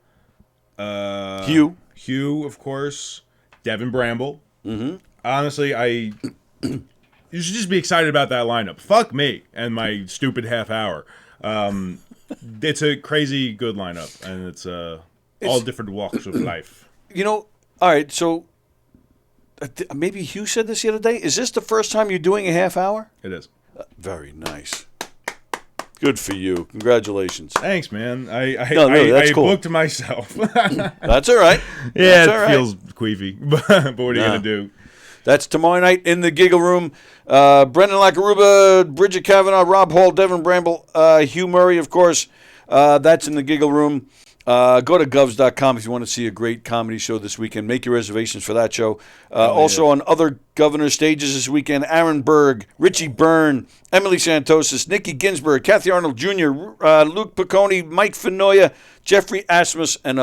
Hugh, of course, Devin Bramble. Mm-hmm. Honestly, you should just be excited about that lineup. Fuck me and my stupid half hour. It's a crazy good lineup, and it's all different walks of life. All right, so maybe Hugh said this the other day. Is this the first time you're doing a half hour? It is. Very nice. Good for you. Congratulations. Thanks, man. I cool. booked myself. That's all right. Yeah, That's it all right. feels queefy, but what are you going to do? That's tomorrow night in the Giggle Room. Brendan LaCarrubba, Bridget Kavanaugh, Rob Hall, Devin Bramble, Hugh Murray, of course. That's in the Giggle Room. Go to govs.com if you want to see a great comedy show this weekend. Make your reservations for that show. Also on other governor stages this weekend, Aaron Berg, Richie Byrne, Emily Santosis, Nikki Ginsburg, Kathy Arnold Jr., Luke Piccone, Mike Finoia, Jeffrey Asmus, and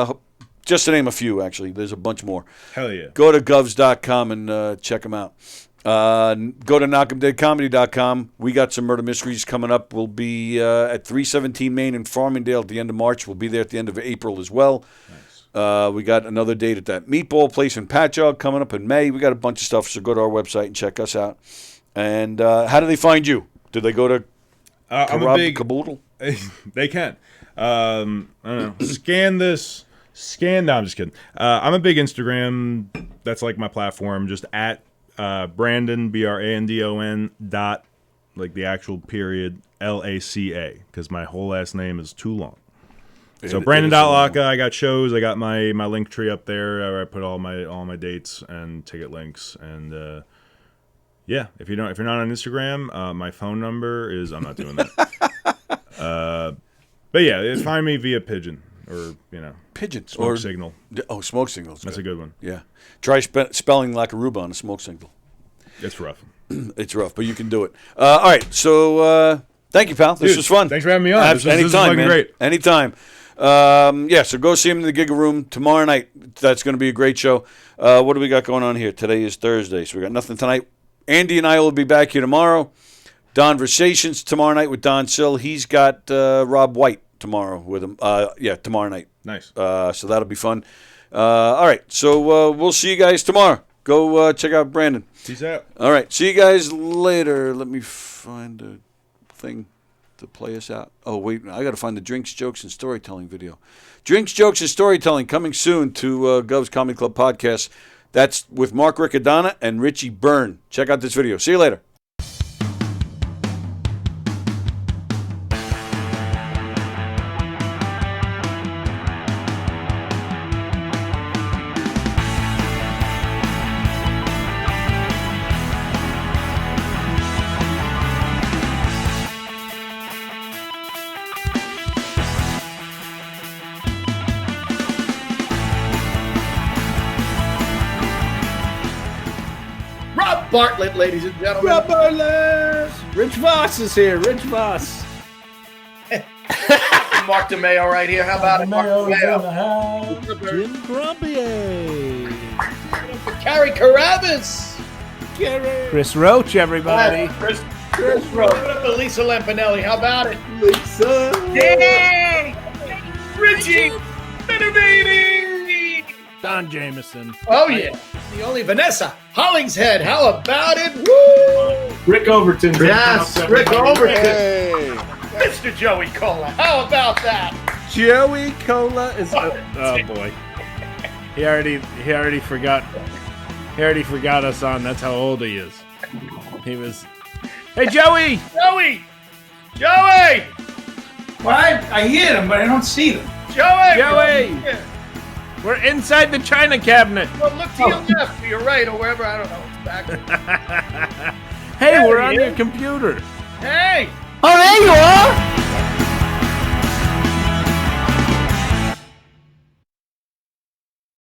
Just to name a few, actually. There's a bunch more. Hell yeah. Go to govs.com and check them out. Go to knockemdeadcomedy.com. We got some murder mysteries coming up. We'll be at 317 Main in Farmingdale at the end of March. We'll be there at the end of April as well. Nice. We got another date at that meatball place in Patchogue coming up in May. We got a bunch of stuff, so go to our website and check us out. And how do they find you? Do they go to I'm a big Caboodle? They can. I don't know. Scan this. No, I'm just kidding. I'm a big Instagram. That's like my platform. Just at Brandon, Brandon dot, like the actual period, LACA, because my whole last name is too long. So Brandon.Laca. I got shows. I got my link tree up there where I put all my dates and ticket links. And yeah, if you're not on Instagram, my phone number is. I'm not doing that. But yeah, find me via Pigeon or Pigeon smoke signal. Oh, smoke signals. That's a good one. Yeah, try spelling LaCarrubba on a smoke signal. It's rough. It's rough, but you can do it. All right, so thank you, pal. This was fun. Thanks for having me on. This was fucking great. Anytime. Yeah, so go see him in the Giga Room tomorrow night. That's going to be a great show. What do we got going on here? Today is Thursday, so we got nothing tonight. Andy and I will be back here tomorrow. Donversations tomorrow night with Don Sill. He's got Rob White tomorrow with him. Yeah, tomorrow night. Nice. So that'll be fun. All right, so we'll see you guys tomorrow. Go check out Brandon. Peace out. All right, see you guys later. Let me find a thing to play us out. Oh, wait, I got to find the Drinks, Jokes, and Storytelling video. Drinks, Jokes, and Storytelling coming soon to Gov's Comedy Club podcast. That's with Mark Riccadonna and Richie Byrne. Check out this video. See you later. Bartlett, ladies and gentlemen. Rob Bartlett! Rich Voss is here. Rich Voss. Mark DeMeo right here. How about it, Mark DeMeo? Jim Grumpier. Carrie Carabas. Chris Roach, everybody. Chris Roach. What up to Lisa Lampanelli? How about it? Lisa. Yay! Richie. Baby. Don Jameson. Oh, yeah. The only Vanessa Hollingshead. How about it? Woo! Rick Overton. Yes, Rick Overton. Hey. Mr. Joey Cola. How about that? Joey Cola is. Oh boy. He already forgot. He already forgot us on. That's how old he is. He was. Hey, Joey. Joey. Joey. Well, I hear them, but I don't see them. Joey. We're inside the china cabinet. Well, look to your left, to your right, or wherever. I don't know. It's back. Hey, we're on your computer. Hey. Oh, there you are.